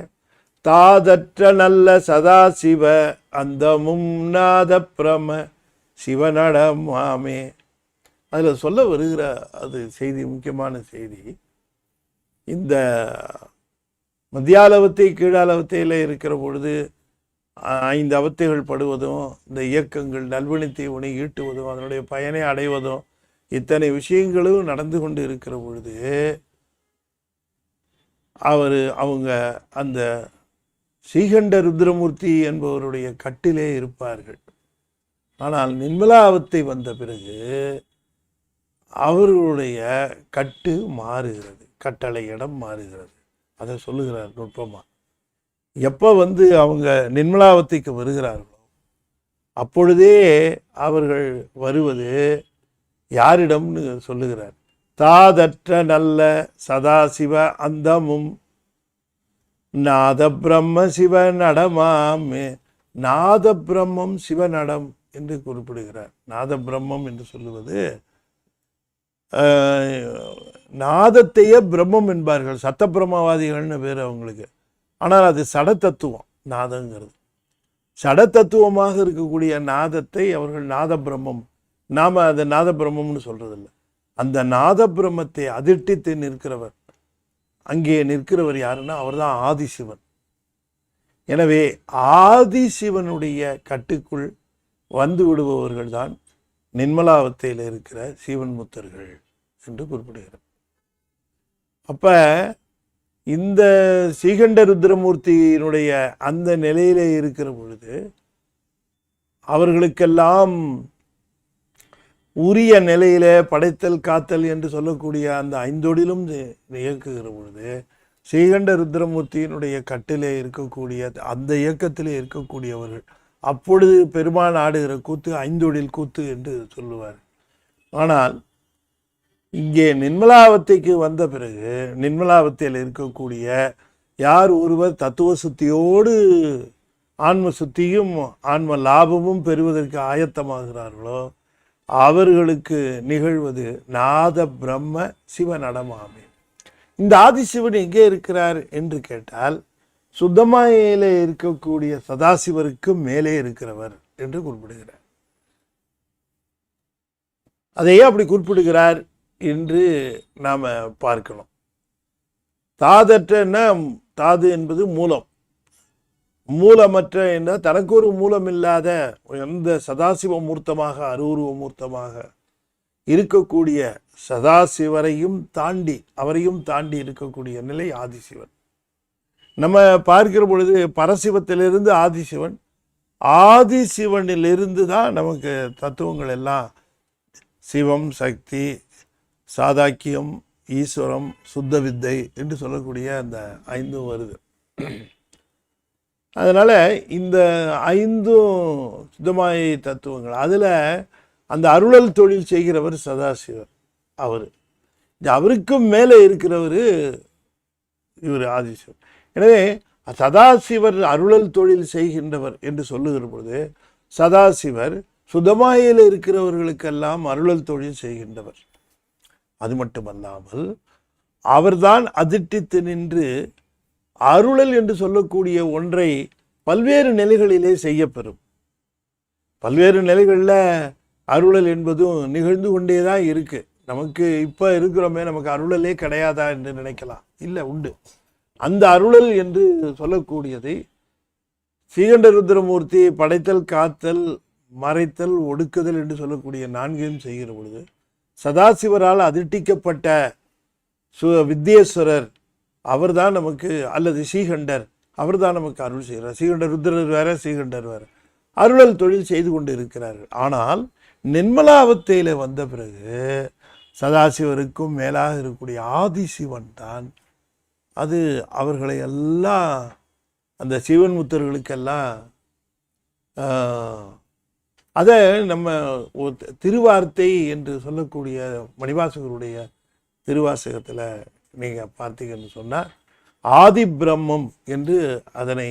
தாதற்ற நல்ல சதாசிவ அந்தமும் நாத பிரம சிவனடமாமே. அதில் சொல்ல வருகிற அது செய்தி, முக்கியமான செய்தி. இந்த மத்தியாலவத்தை கீழாலவத்தையில் இருக்கிற பொழுது 5 அவத்தைகள் படுவதும், இந்த இயக்கங்கள் நல்வினைத்தை உணை ஈட்டுவதும், அதனுடைய பயனை அடைவதும், இத்தனை விஷயங்களும் நடந்து கொண்டு இருக்கிற பொழுது அவங்க அந்த ஸ்ரீகண்ட ருத்ரமூர்த்தி என்பவருடைய கட்டிலே இருப்பார்கள். ஆனால் நிர்மலாவத்தை வந்த பிறகு அவர்களுடைய கட்டு மாறுகிறது, கட்டளை இடம் மாறுகிறது. அதை சொல்லுகிறார் நுட்பமாக. எப்போ அவங்க நிர்மலாவத்தைக்கு வருகிறார்களோ அப்பொழுதே அவர்கள் வருவது யாரிடம்னு சொல்லுகிறார். தாதற்ற நல்ல சதாசிவ அந்தமும் நாத பிரம்ம சிவநடமாமே. நாத பிரம்மம் சிவநடம் என்று குறிப்பிடுகிறார். நாத பிரம்மம் என்று சொல்லுவது நாதத்தையே பிரம்மம் என்பார்கள். சத்த பிரம்மவாதிகள்னு பேர் அவங்களுக்கு. ஆனால் அது சட தத்துவம். நாதங்கிறது சட தத்துவமாக இருக்கக்கூடிய நாதத்தை அவர்கள் நாத பிரம்மம், நாம் அதை நாத பிரம்மம்னு சொல்றதில்லை. அந்த நாத பிரம்மத்தை அதிர்ட்டித்து நிற்கிறவர், அங்கே நிற்கிறவர் யாருன்னா அவர் தான் ஆதிசிவன். எனவே ஆதிசிவனுடைய கட்டுக்குள் வந்து விடுபவர்கள் தான் நிர்மலாவத்தையில் இருக்கிற சீவன் முத்தர்கள் என்று குறிப்பிடுகிறார். அப்ப இந்த ஸ்ரீகண்ட ருத்ரமூர்த்தியினுடைய அந்த நிலையிலே இருக்கிற பொழுது அவர்களுக்கெல்லாம் உரிய நிலையில படைத்தல் காத்தல் என்று சொல்லக்கூடிய அந்த ஐந்தொடிலும் இயக்குகிற பொழுது ஸ்ரீகண்ட ருத்ரமூர்த்தியினுடைய கட்டிலே இருக்கக்கூடிய அந்த இயக்கத்திலே இருக்கக்கூடியவர்கள் அப்பொழுது பெருமான் ஆடுகிற கூத்து ஐந்தொடில் கூத்து என்று சொல்லுவார். ஆனால் இங்கே நிர்மலாவத்தைக்கு வந்த பிறகு நிர்மலாவத்தையில் இருக்கக்கூடிய யார் ஒருவர் தத்துவ சுத்தியோடு ஆன்ம சுத்தியும் ஆன்ம லாபமும் பெறுவதற்கு ஆயத்தமாகிறார்களோ அவர்களுக்கு நிகழ்வது நாத பிரம்ம சிவநடமாமே. இந்த ஆதிசிவன் எங்கே இருக்கிறார் என்று கேட்டால் சுத்தமாயில இருக்கக்கூடிய சதாசிவருக்கு மேலே இருக்கிறவர் என்று குறிப்பிடுகிறார். அதையே அப்படி குறிப்பிடுகிறார் என்று நாம் பார்க்கணும். தாதற்ற தாது என்பது மூலம், மூலமற்ற என்ற தனக்கு ஒரு மூலம் இல்லாத எந்த சதாசிவ மூர்த்தமாக அருவுருவ மூர்த்தமாக இருக்கக்கூடிய சதாசிவரையும் தாண்டி அவரையும் தாண்டி இருக்கக்கூடிய நிலை ஆதிசிவன். நம்ம பார்க்கிற பொழுது பரசிவத்திலிருந்து ஆதிசிவன், ஆதிசிவனிலிருந்து தான் நமக்கு தத்துவங்கள் எல்லாம் சிவம், சக்தி, சாதாக்கியம், ஈஸ்வரம், சுத்த வித்தை என்று சொல்லக்கூடிய அந்த ஐந்தும் வருது. அதனால் இந்த ஐந்தும் சுத்தமாய தத்துவங்கள். அதில் அந்த அருளல் தொழில் செய்கிறவர் சதாசிவர். அவருக்கும் மேலே இருக்கிறவர் இவர் ஆதிசிவர். எனவே சதாசிவர் அருளல் தொழில் செய்கின்றவர் என்று சொல்லுகிற பொழுது சதாசிவர் சுதமாயில் இருக்கிறவர்களுக்கெல்லாம் அருளல் தொழில் செய்கின்றவர். அது மட்டுமல்லாமல் அவர்தான் அதிர்ட்டித்து நின்று அருளல் என்று சொல்லக்கூடிய ஒன்றை பல்வேறு நிலைகளிலே செய்யப்பெறும். பல்வேறு நிலைகளில் அருளல் என்பதும் நிகழ்ந்து கொண்டே தான் இருக்கு. நமக்கு இப்போ இருக்கிறோமே, நமக்கு அருளலே கிடையாதா என்று நினைக்கலாம். இல்லை, உண்டு. அந்த அருளல் என்று சொல்லக்கூடியதை ஸ்ரீகண்ட ருத்ரமூர்த்தி படைத்தல், காத்தல், மறைத்தல், ஒடுக்குதல் என்று சொல்லக்கூடிய நான்கையும் செய்கிற பொழுது சதாசிவரால் அதிர்ட்டிக்கப்பட்ட வித்யேஸ்வரர் அவர்தான் நமக்கு, அல்லது ஸ்ரீகண்டர் அவர்தான் நமக்கு அருள் செய்கிறார். ஸ்ரீகண்டர் ருத்ரர் வேற, ஸ்ரீகண்டர் வேற, அருளல் தொழில் செய்து கொண்டு இருக்கிறார்கள். ஆனால் நிர்மலாவத்தையில் வந்த பிறகு சதாசிவருக்கும் மேலாக இருக்கக்கூடிய ஆதிசிவன் தான் அது அவர்களை எல்லாம் அந்த சிவன் முத்தர்களுக்கெல்லாம் அதை நம்ம திருவார்த்தை என்று சொல்லக்கூடிய மணிவாசகருடைய திருவாசகத்தில் நீங்கள் பார்த்தீங்கன்னு சொன்னால் ஆதி பிரம்மம் என்று அதனை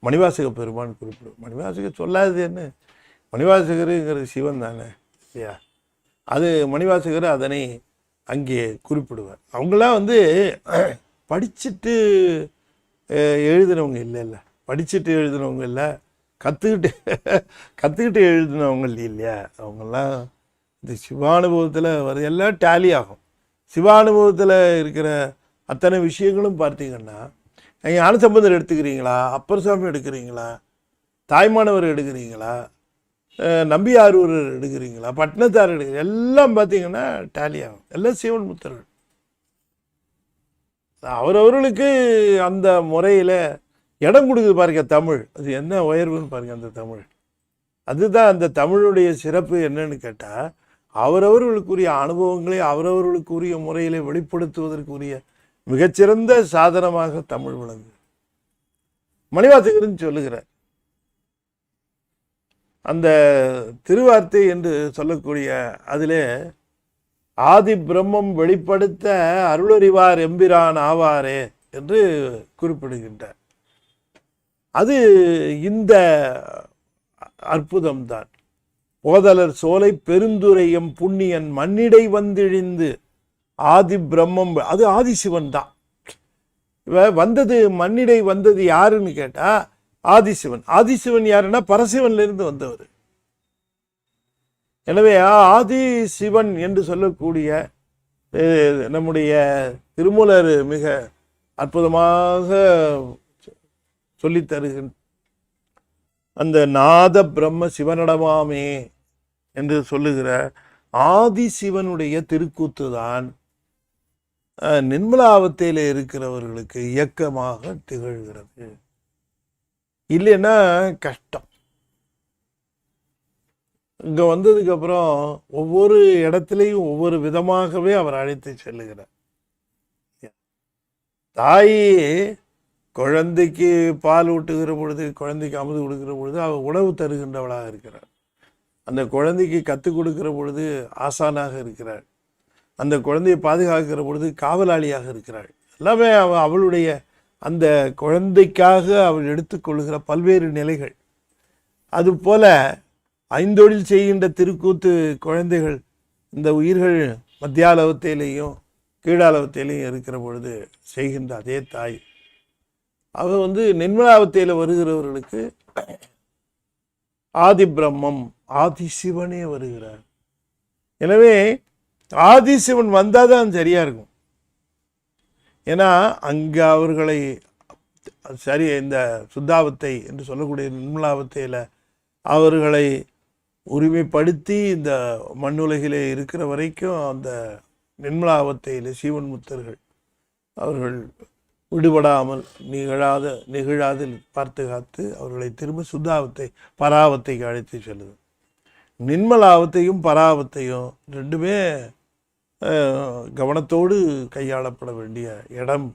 மணிவாசக பெருமான் குறிப்பிடும். மணிவாசகர் சொல்லாதது என்ன, மணிவாசகருங்கிறது சிவன் தானே இல்லையா? அது மணிவாசகர் அதனை அங்கே குறிப்பிடுவார். அவங்களாம் படிச்சுட்டு எழுதினவங்க இல்லை, படிச்சுட்டு எழுதினவங்க இல்லை, கற்றுக்கிட்டு எழுதினவங்க இல்லையா? அவங்கெல்லாம் இந்த சிவானுபவத்தில் வர எல்லாம் டேலி ஆகும். சிவானுபவத்தில் இருக்கிற அத்தனை விஷயங்களும் பார்த்தீங்கன்னா, நீங்கள் ஞானசம்பந்தர் எடுத்துக்கிறீங்களா, அப்பர் சுவாமி எடுக்கிறீங்களா, தாய்மானவர் எடுக்கிறீங்களா, நம்பியாரூர் எடுக்கிறீங்களா, பட்டினத்தார் எடுக்கிறீங்க, எல்லாம் பார்த்தீங்கன்னா டேலி ஆகும். எல்லாம் சிவன் முத்தர்கள். அவரவர்களுக்கு அந்த முறையில் இடம் கொடுக்குது பாருங்க தமிழ். அது என்ன உயர்வுன்னு பாருங்க அந்த தமிழ். அதுதான் அந்த தமிழுடைய சிறப்பு. என்னன்னு கேட்டால் அவரவர்களுக்குரிய அனுபவங்களை அவரவர்களுக்குரிய முறையில் வெளிப்படுத்துவதற்குரிய மிகச்சிறந்த சாதனமாக தமிழ் விளங்கு. மணிவாசகர்னு சொல்லுகிறார். அந்த திருவார்த்தை என்று சொல்லக்கூடிய அதிலே ஆதி பிரம்மம் வெளிப்படுத்த அருளறிவார் எம்பிரான் ஆவாரே என்று குறிப்பிடுகின்றார். அது இந்த அற்புதம்தான். போதலர் சோலை பெருந்துரையம் புண்ணியன் மண்ணிடை வந்திழிந்து ஆதி பிரம்மம், அது ஆதிசிவன் தான். வந்தது மண்ணிடை வந்தது யாருன்னு கேட்டா ஆதிசிவன். ஆதிசிவன் யாருன்னா பரசிவன்ல இருந்து வந்தவர். எனவே ஆதிசிவன் என்று சொல்லக்கூடிய நம்முடைய திருமூலர் மிக அற்புதமாக சொல்லி தருகின்ற அந்த நாத பிரம்ம சிவனடமாமே என்று சொல்லுகிற ஆதிசிவனுடைய திருக்கூத்து தான் நிர்மலாவத்தையில் இருக்கிறவர்களுக்கு இயக்கமாக திகழ்கிறது. இல்லைன்னா கஷ்டம். இங்க வந்ததுக்கு அப்புறம் ஒவ்வொரு இடத்துலையும் ஒவ்வொரு விதமாகவே அவர் அழைத்து செல்லுகிறார். தாய் குழந்தைக்கு பால் ஊட்டுகிற பொழுது, குழந்தைக்கு அமுது கொடுக்கிற பொழுது அவர் உணவு தருகின்றவளாக இருக்கிறார். அந்த குழந்தைக்கு கற்றுக் கொடுக்கிற பொழுது ஆசானாக இருக்கிறார். அந்த குழந்தையை பாதுகாக்கிற பொழுது காவலாளியாக இருக்கிறாள். எல்லாமே அவளுடைய அந்த குழந்தைக்காக அவள் எடுத்துக்கொள்கிற பல்வேறு நிலைகள். அதுபோல ஐந்தொழில் செய்கின்ற திருக்கூத்து குழந்தைகள் இந்த உயிர்கள் மத்தியாலவத்தையிலையும் கீழாலவத்தையிலையும் இருக்கிற பொழுது செய்கின்ற அதே தாய் அவள் நிர்மலாவத்தையில் வருகிறவர்களுக்கு ஆதி பிரம்மம் ஆதிசிவனே வருகிறார். எனவே ஆதிசிவன் வந்தால் தான் சரியா இருக்கும். ஏன்னா அங்கே அவர்களை சரி இந்த சுத்தாவத்தை என்று சொல்லக்கூடிய நிர்மலாவத்தையில் அவர்களை உரிமைப்படுத்தி இந்த மண்ணுலகிலே இருக்கிற வரைக்கும் அந்த நிர்மலாவத்தையில் சீவன் முத்தர்கள் அவர்கள் விடுபடாமல் நிகழாது பார்த்து காத்து அவர்களை திரும்ப சுத்தாவத்தை பராவத்தைக்கு அழைத்து செல்லுது. நிர்மலாவத்தையும் பராவத்தையும் ரெண்டுமே கவனத்தோடு கையாளப்பட வேண்டிய இடம்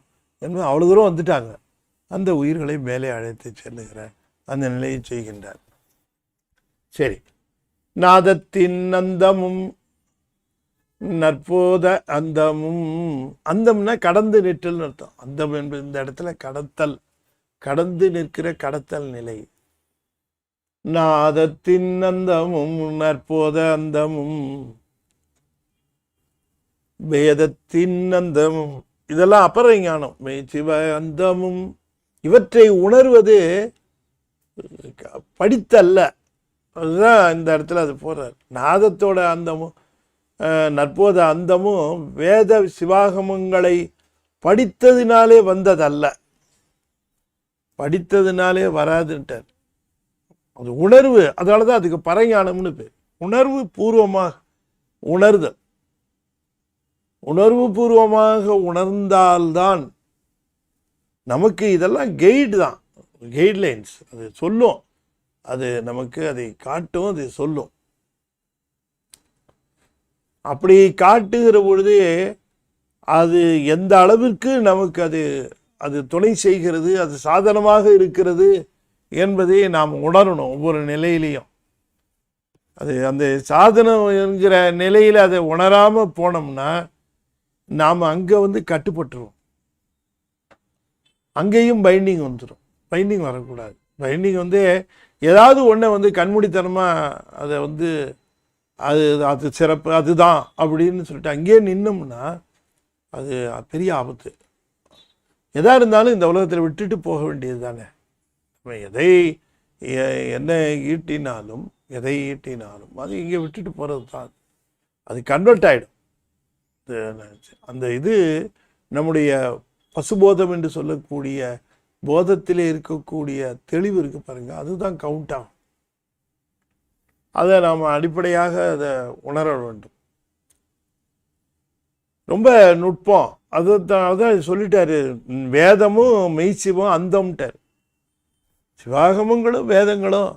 என்பது அவ்வளோ தூரம் வந்துட்டாங்க. அந்த உயிர்களை மேலே அழைத்து செல்லுகிற அந்த நிலையை செய்கின்றார். சரி, நாதத்தின் அந்தமும் நற்போத அந்தமும். அந்தம்னா கடந்து நிற்றல்னு அர்த்தம். அந்தம் என்பது இந்த இடத்துல கடத்தல், கடந்து நிற்கிற கடத்தல் நிலை. நாதத்தின் அந்தமும் நற்போத அந்தமும் வேதத்தின் அந்தமும், இதெல்லாம் அபர ஞானம். சிவ அந்தமும் இவற்றை உணர்வது படித்தல்ல. அதுதான் இந்த இடத்துல அது போறார். நாதத்தோட அந்தமும் நற்போத அந்தமும் வேத சிவாகமங்களை படித்ததினாலே வந்ததல்ல, படித்ததினாலே வராதுன்ட்டார். அது உணர்வு. அதனாலதான் அதுக்கு பரஞானம்னு பேர். உணர்வு பூர்வமாக உணர்தல். உணர்வு பூர்வமாக உணர்ந்தால்தான் நமக்கு இதெல்லாம் கைடு தான், கைட்லைன்ஸ். அது சொல்லும், அது நமக்கு அதை காட்டும், அது சொல்லும். அப்படி காட்டுகிற பொழுது அது எந்த அளவிற்கு நமக்கு அது துணை செய்கிறது, அது சாதனமாக இருக்கிறது என்பதை நாம் உணரணும். ஒவ்வொரு நிலையிலையும் அது அந்த சாதனம் என்கிற நிலையில் அதை உணராமல் போனோம்னா நாம் அங்கே கட்டுப்பட்டுருவோம். அங்கேயும் பைண்டிங் வந்துடும். பைண்டிங் வரக்கூடாது. பைண்டிங் ஏதாவது ஒன்றை கண்மூடித்தனமாக அதை அது சிறப்பு அதுதான் அப்படின்னு சொல்லிட்டு அங்கேயே நின்னோம்னா அது பெரிய ஆபத்து. எதாக இருந்தாலும் இந்த உலகத்தில் விட்டுட்டு போக வேண்டியது தானே. என்ன ஈட்டினாலும் எதை ஈட்டினாலும் அது இங்கே விட்டுட்டு போகிறது தான். அது கன்வெர்ட் ஆகிடும். அந்த நம்முடைய பசுபோதம் என்று சொல்லக்கூடிய போதத்திலே இருக்கக்கூடிய தெளிவு இருக்கு பாருங்க, அதுதான் கவுண்ட் ஆகும். அதை நாம் அடிப்படையாக அதை உணர வேண்டும். ரொம்ப நுட்பம். அதான் சொல்லிட்டாரு, வேதமும் மெய்சிவம் அந்தம்ட்டார். சிவாகமங்களும் வேதங்களும்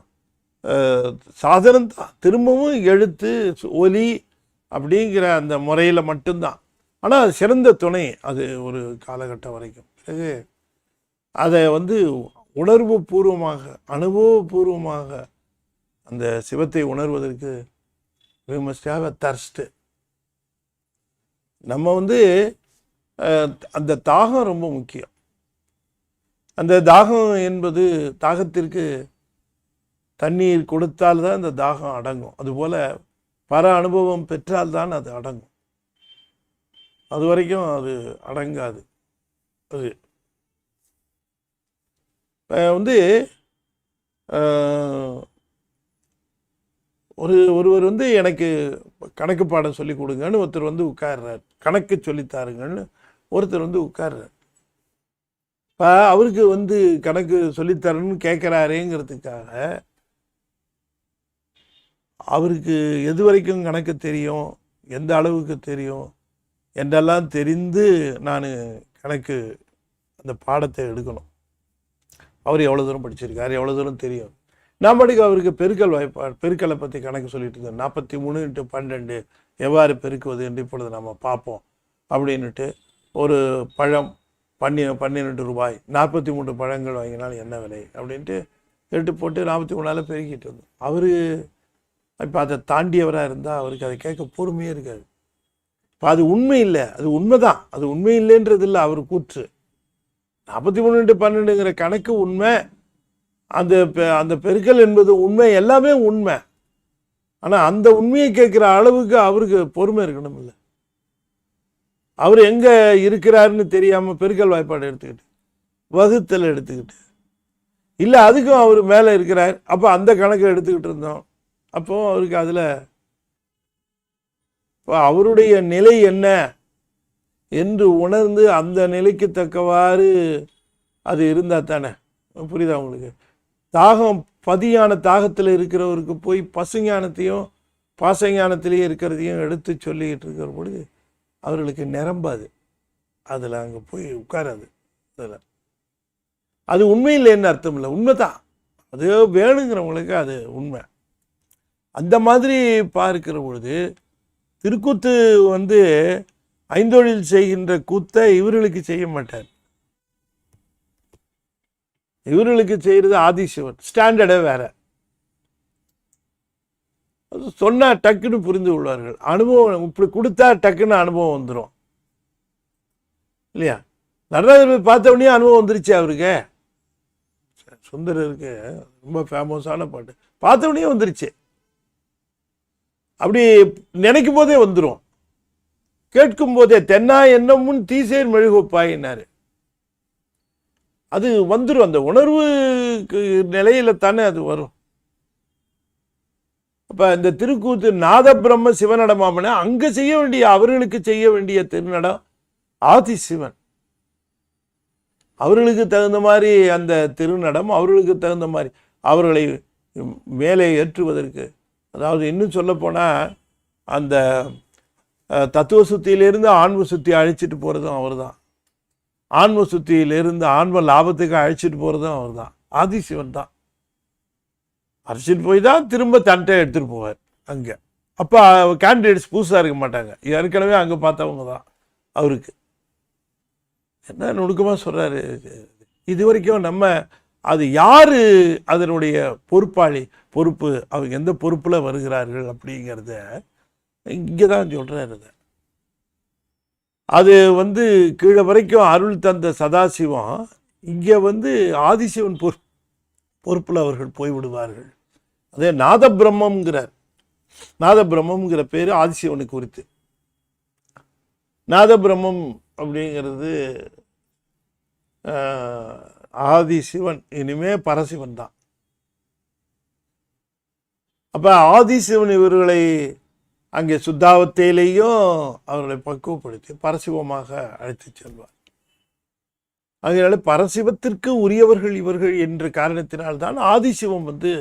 சாதனம் தான். திரும்பவும் எழுத்து ஒலி அப்படிங்கிற அந்த முறையில் மட்டும்தான். ஆனால் அது சிறந்த துணை. அது ஒரு காலகட்டம் வரைக்கும். பிறகு அதை உணர்வு பூர்வமாக அனுபவபூர்வமாக அந்த சிவத்தை உணர்வதற்கு we must have a thirst. நம்ம அந்த தாகம் ரொம்ப முக்கியம். அந்த தாகம் என்பது தாகத்திற்கு தண்ணீர் கொடுத்தால்தான் அந்த தாகம் அடங்கும். அதுபோல் பர அனுபவம் பெற்றால்தான் அது அடங்கும். அது வரைக்கும் அது அடங்காது. அது வந்து ஒருவர் வந்து எனக்கு கணக்கு பாடம் சொல்லி கொடுங்கன்னு ஒருத்தர் வந்து உட்கார்றார், கணக்கு சொல்லித்தாருங்கன்னு ஒருத்தர் வந்து உட்கார்றார். இப்போ அவருக்கு வந்து கணக்கு சொல்லித்தரணும்னு கேட்குறாருங்கிறதுக்காக அவருக்கு எது வரைக்கும் கணக்கு தெரியும், எந்த அளவுக்கு தெரியும் என்றெல்லாம் தெரிந்து நான் கணக்கு அந்த பாடத்தை எடுக்கணும். அவர் எவ்வளோ தூரம் படிச்சிருக்கார், எவ்வளோ தூரம் தெரியும். நான் படிக்க அவருக்கு பெருக்கல் பெருக்கலை பற்றி கணக்கு சொல்லிட்டு இருந்தேன். 43 × 12 எவ்வாறு பெருக்குவது என்று இப்பொழுது நம்ம பார்ப்போம் அப்படின்ட்டு. ஒரு பழம் 12 ரூபாய், 43 பழங்கள் வாங்கினால் என்ன விலை அப்படின்ட்டு 8 போட்டு 43ஆல் பெருக்கிட்டு வந்தோம். அவர் இப்போ அதை தாண்டியவராக இருந்தால் அவருக்கு அதை கேட்க பொறுமையே இருக்காது. இப்போ அது உண்மை இல்லை, அது உண்மைதான், அது உண்மை இல்லைன்றது இல்லை அவர் கூற்று. 43 × 12ங்கிற கணக்கு உண்மை, அந்த பெருக்கல் என்பது உண்மை, எல்லாமே உண்மை. ஆனால் அந்த உண்மையை கேட்குற அளவுக்கு அவருக்கு பொறுமை இருக்கணும் இல்லை. அவர் எங்கே இருக்கிறாருன்னு தெரியாமல் பெருக்கல் வாய்ப்பாடு எடுத்துக்கிட்டு, வகுத்தல் எடுத்துக்கிட்டு, இல்லை அதுக்கும் அவர் மேலே இருக்கிறார், அப்போ அந்த கணக்கை எடுத்துக்கிட்டு இருந்தோம். அப்போது அவருக்கு அதில் அவருடைய நிலை என்ன என்று உணர்ந்து அந்த நிலைக்கு தக்கவாறு அது இருந்தால் தானே. புரியுதா உங்களுக்கு? தாகம் பதியான தாகத்தில் இருக்கிறவருக்கு போய் பசுஞானத்தையும் பாசஞானத்திலேயே இருக்கிறதையும் எடுத்து சொல்லிக்கிட்டு இருக்கிற பொழுது அவர்களுக்கு நிரம்பாது, அதில் அங்கே போய் உட்காராது. அதில் அது உண்மையில்லைன்னு அர்த்தம் இல்லை, உண்மை தான். அது வேணுங்கிறவங்களுக்கு அது உண்மை. அந்த மாதிரி பார்க்கிற பொழுது திருக்கூத்து வந்து ஐந்தொழில் செய்கின்ற கூத்தை இவர்களுக்கு செய்ய மாட்டார். இவர்களுக்கு செய்கிறது ஆதிசிவன், ஸ்டாண்டர்டே வேற. அது சொன்னால் டக்குன்னு புரிந்து கொள்வார்கள். அனுபவம் இப்படி கொடுத்தா டக்குன்னு அனுபவம் வந்துடும் இல்லையா? நடராஜர் பார்த்த உடனே அனுபவம் வந்துருச்சு அவருக்கு. சுந்தரருக்கு ரொம்ப ஃபேமஸான பாட்டு, பார்த்த உடனே வந்துருச்சு. அப்படி நினைக்கும் போதே வந்துடும், கேட்கும் போதே. தென்னா என்ன முன் தீசேர் மெழுகுப்பாயினாரு. அது வந்துடும், அந்த உணர்வு நிலையில தானே அது வரும். அப்ப இந்த திருக்கூத்து நாத பிரம்ம சிவனடமாமன அங்க செய்ய வேண்டிய, அவர்களுக்கு செய்ய வேண்டிய திருநடம் ஆதிசிவன். அவர்களுக்கு தகுந்த மாதிரி அந்த திருநடம், அவர்களுக்கு தகுந்த மாதிரி அவர்களை மேலே ஏற்றுவதற்கு. அதாவது இன்னும் சொல்ல போனால் அந்த தத்துவ சுத்தியிலிருந்து ஆன்ம சுத்தி அழைச்சிட்டு போகிறதும் அவர் தான். ஆன்ம சுத்தியிலிருந்து ஆன்ம லாபத்துக்கு அழைச்சிட்டு போகிறதும் அவர் தான், ஆதிசிவன் தான். அழைச்சிட்டு போய் தான் திரும்ப தன்ட்டை எடுத்துகிட்டு போவார் அங்கே. அப்போ கேண்டிடேட்ஸ் புதுசாக இருக்க மாட்டாங்க, ஏற்கனவே அங்கே பார்த்தவங்க தான் அவருக்கு. என்ன நுணுக்கமாக சொல்கிறாரு. இது வரைக்கும் நம்ம அது யார் அதனுடைய பொறுப்பாளி, பொறுப்பு, அவங்க எந்த பொறுப்பில் வருகிறார்கள் அப்படிங்கிறத இங்கே தான் சொல்கிறாரு. அது வந்து கீழே வரைக்கும் அருள் தந்த சதாசிவம், இங்கே வந்து ஆதிசிவன் பொறுப்பில் அவர்கள் போய்விடுவார்கள். அதே நாத பிரம்மங்கிறார். நாத பிரம்மங்கிற பேர் ஆதிசிவனுக்கு குறித்து. நாத பிரம்மம் அப்படிங்கிறது ஆதிசிவன், இனிமே பரசிவன் தான். அப்போ ஆதிசிவன் இவர்களை அங்கே சுத்தாவத்தையிலேயும் அவர்களை பக்குவப்படுத்தி பரசிவமாக அழைத்து செல்வார். அதனால பரசிவத்திற்கு உரியவர்கள் இவர்கள் என்ற காரணத்தினால்தான் ஆதிசிவம் வந்து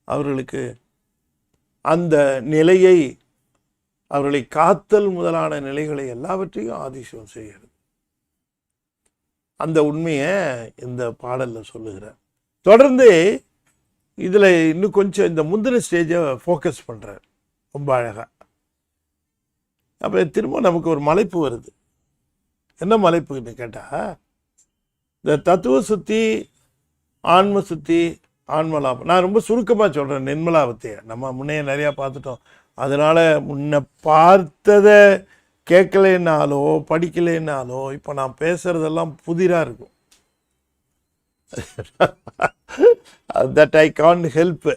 அவர்களுக்கு அந்த நிலையை, அவர்களை காத்தல் முதலான நிலைகளை எல்லாவற்றையும் ஆதிசிவம் செய்கிறது. அந்த உண்மையை இந்த பாடலில் சொல்லுகிறார். தொடர்ந்து இதில் இன்னும் கொஞ்சம் இந்த முந்தின ஸ்டேஜை ஃபோக்கஸ் பண்ணுறார் ரொம்ப அழகாக. அப்போ திரும்ப நமக்கு ஒரு மலைப்பு வருது. என்ன மலைப்புன்னு கேட்டால், இந்த தத்துவ சுத்தி, ஆன்ம சுத்தி, ஆன்மலாபம். நான் ரொம்ப சுருக்கமாக சொல்கிறேன். நிர்மலாபத்தையை நம்ம முன்னையே நிறையா பார்த்துட்டோம். அதனால் முன்ன பார்த்ததை கேட்கலைன்னாலோ படிக்கலைன்னாலோ இப்போ நான் பேசுகிறதெல்லாம் புதிராக இருக்கும். That I can't help.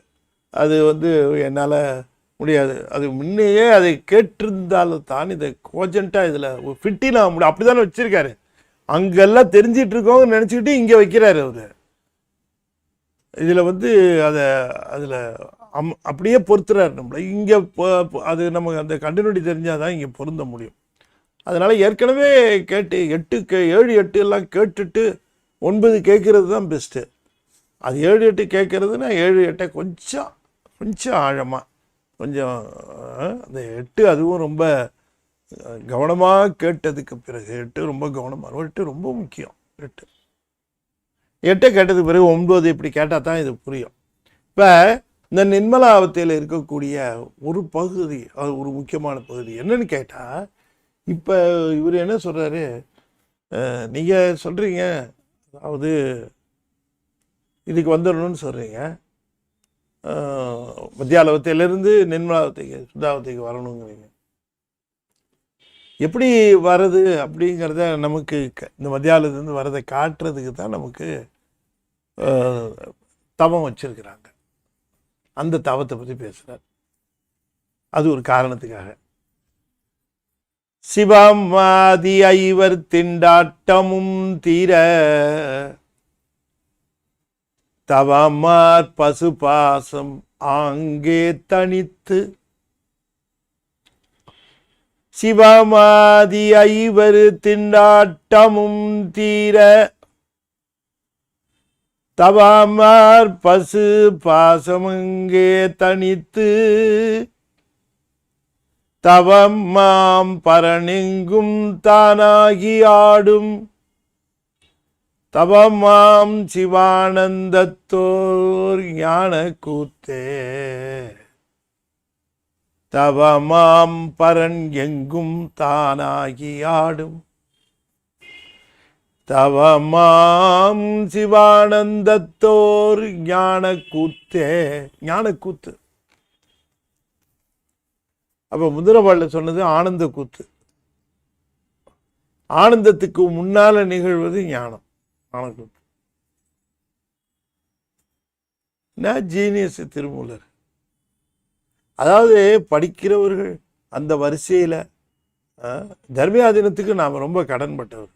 அது வந்து என்னால் முடியாது. அது முன்னையே அதை கேட்டிருந்தாலும் தான் இதை கோஜென்ட்டாக இதில் ஃபிட்டினா முடியும். அப்படி தானே வச்சுருக்காரு. அங்கெல்லாம் தெரிஞ்சிட்டு இருக்கோங்க நினச்சிக்கிட்டு இங்கே வைக்கிறாரு அவர். இதில் அதை அதில் அப்படியே பொறுத்துறாரு நம்மளை. இங்கே அது நமக்கு அந்த கண்டினியூட்டி தெரிஞ்சால் தான் இங்கே பொருந்த முடியும். அதனால் ஏற்கனவே கேட்டு 7 8 எல்லாம் கேட்டுட்டு 9 கேட்குறது தான் பெஸ்ட்டு. அது 7 8 கேட்குறதுன்னா 7 8 கொஞ்சம் ஆழமாக கொஞ்சம் அந்த 8 அதுவும் ரொம்ப கவனமாக கேட்டதுக்கு பிறகு 8 ரொம்ப கவனமாக 8 ரொம்ப முக்கியம். 8 கேட்டதுக்கு பிறகு 9 இப்படி கேட்டால் தான் இது புரியும். இப்போ இந்த நிர்மலாவத்தையில் இருக்கக்கூடிய ஒரு பகுதி, அது ஒரு முக்கியமான பகுதி என்னன்னு கேட்டால், இப்போ இவர் என்ன சொல்கிறாரு, நீங்கள் சொல்கிறீங்க அதாவது இதுக்கு வந்துடணும்னு சொல்கிறீங்க, மத்தியாலவத்தையிலேருந்து நிர்மலாவத்தைக்கு சுத்தாவத்தைக்கு வரணுங்கிறீங்க. எப்படி வர்றது அப்படிங்கிறத நமக்கு இந்த மத்தியாலத்துலேருந்து வரதை காட்டுறதுக்கு தான் நமக்கு தவம் வச்சிருக்கிறாங்க. அந்த தவத்தை பற்றி பேசுகிறார். அது ஒரு காரணத்துக்காக. சிவமாதி ஐவர் திண்டாட்டமும் தீர தவமார் பசுபாசம் ஆங்கே தனித்து சிவமாதி ஐவர் திண்டாட்டமும் தீர தவமார் பசு பாசமங்கே தனித்து தவமாம் பரனெங்கும் தானாகி ஆடும் தவமாம் சிவானந்தத்தோர் ஞான கூத்தே தவமாம் பரன் எங்கும் தானாகி ஆடும் தவமாம் சிவானந்தத்தோர் ஞான கூத்தே. ஞான கூத்து. அப்போ முந்திரபாடல சொன்னது ஆனந்த கூத்து. ஆனந்தத்துக்கு முன்னால நிகழ்வது ஞானம். ஞானக்கூத்து. நான் ஜீனியஸ் திருமூலர். அதாவது படிக்கிறவர்கள் அந்த வரிசையில் தர்மியாதீனத்துக்கு நாம் ரொம்ப கடன்பட்டவர்.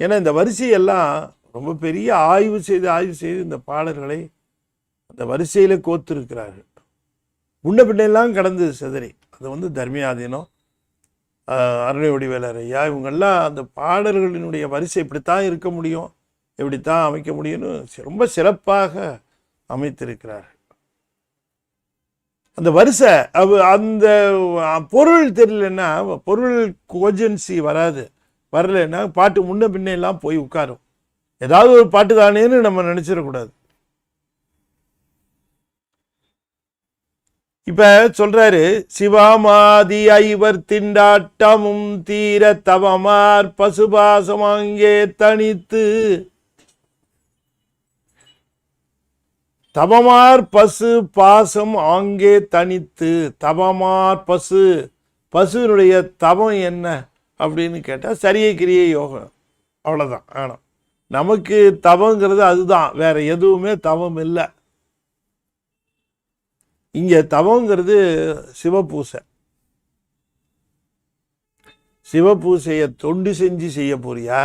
ஏன்னா இந்த வரிசையெல்லாம் ரொம்ப பெரிய ஆய்வு செய்து இந்த பாடல்களை அந்த வரிசையில் கோத்திருக்கிறார்கள். முன்ன பின்னெல்லாம் கடந்து சிதறி அது தர்மியாதீனம், அருணை வடிவேலர் ஐயா இவங்கெல்லாம் அந்த பாடல்களினுடைய வரிசை இப்படித்தான் இருக்க முடியும், இப்படித்தான் அமைக்க முடியும்னு ரொம்ப சிறப்பாக அமைத்திருக்கிறார்கள். அந்த வரிசை அந்த பொருள் தெரியலன்னா, பொருள் கோஜன்சி வரலைன்னா பாட்டு முன்ன பின்ன எல்லாம் போய் உட்காரும். ஏதாவது ஒரு பாட்டு தானேன்னு நம்ம நினைச்சிடக்கூடாது. இப்ப சொல்றாரு, சிவமாதி ஐவர் திண்டாட்டமும் தீர தவமார் பசுபாசம் அங்கே தனித்து தவமார் பசு பாசம் ஆங்கே தனித்து. தவமார் பசுனுடைய தவம் என்ன அப்படின்னு கேட்டால் சரியை கிரியை யோகம், அவ்வளோதான். ஆனால் நமக்கு தவங்கிறது அதுதான், வேற எதுவுமே தவம் இல்லை. இங்கே தவங்கிறது சிவபூசை. சிவபூசையை தொண்டு செஞ்சு செய்ய போறியா,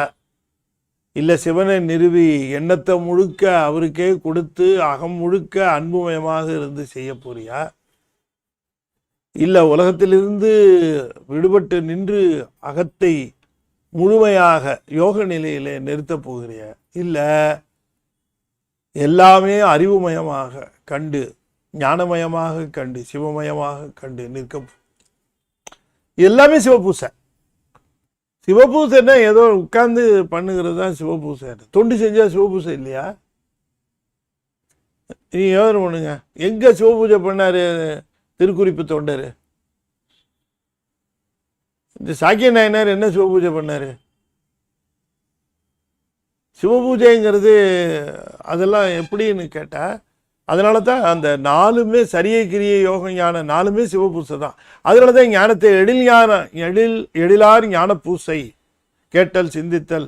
இல்லை சிவனை நிறுவி எண்ணத்தை முழுக்க அவருக்கே கொடுத்து அகம் முழுக்க அன்புமயமாக இருந்து செய்ய போறியா, இல்லை உலகத்திலிருந்து விடுபட்டு நின்று அகத்தை முழுமையாக யோக நிலையிலே நிறுத்தப் போகிறியா, இல்லை எல்லாமே அறிவுமயமாக கண்டு ஞானமயமாக கண்டு சிவமயமாக கண்டு நிற்க. எல்லாமே சிவபூசை. சிவபூசைன்னா ஏதோ உட்கார்ந்து பண்ணுகிறது தான் சிவபூசை. தொண்டு செஞ்சால் சிவபூசை இல்லையா? நீ யோசனை பண்ணுங்க, எங்கே சிவபூஜை பண்ணார் திருக்குறிப்பு தொண்டர்? இந்த சாக்கிய நாயனார் என்ன சிவபூஜை பண்ணார்? சிவபூஜைங்கிறது அதெல்லாம் எப்படின்னு கேட்டால், அதனால தான் அந்த 4மே சரியை கிரியை யோகம் ஞானம் 4மே சிவபூசை தான். அதனால தான் ஞானத்தை எழிலார் ஞான பூசை, கேட்டல் சிந்தித்தல்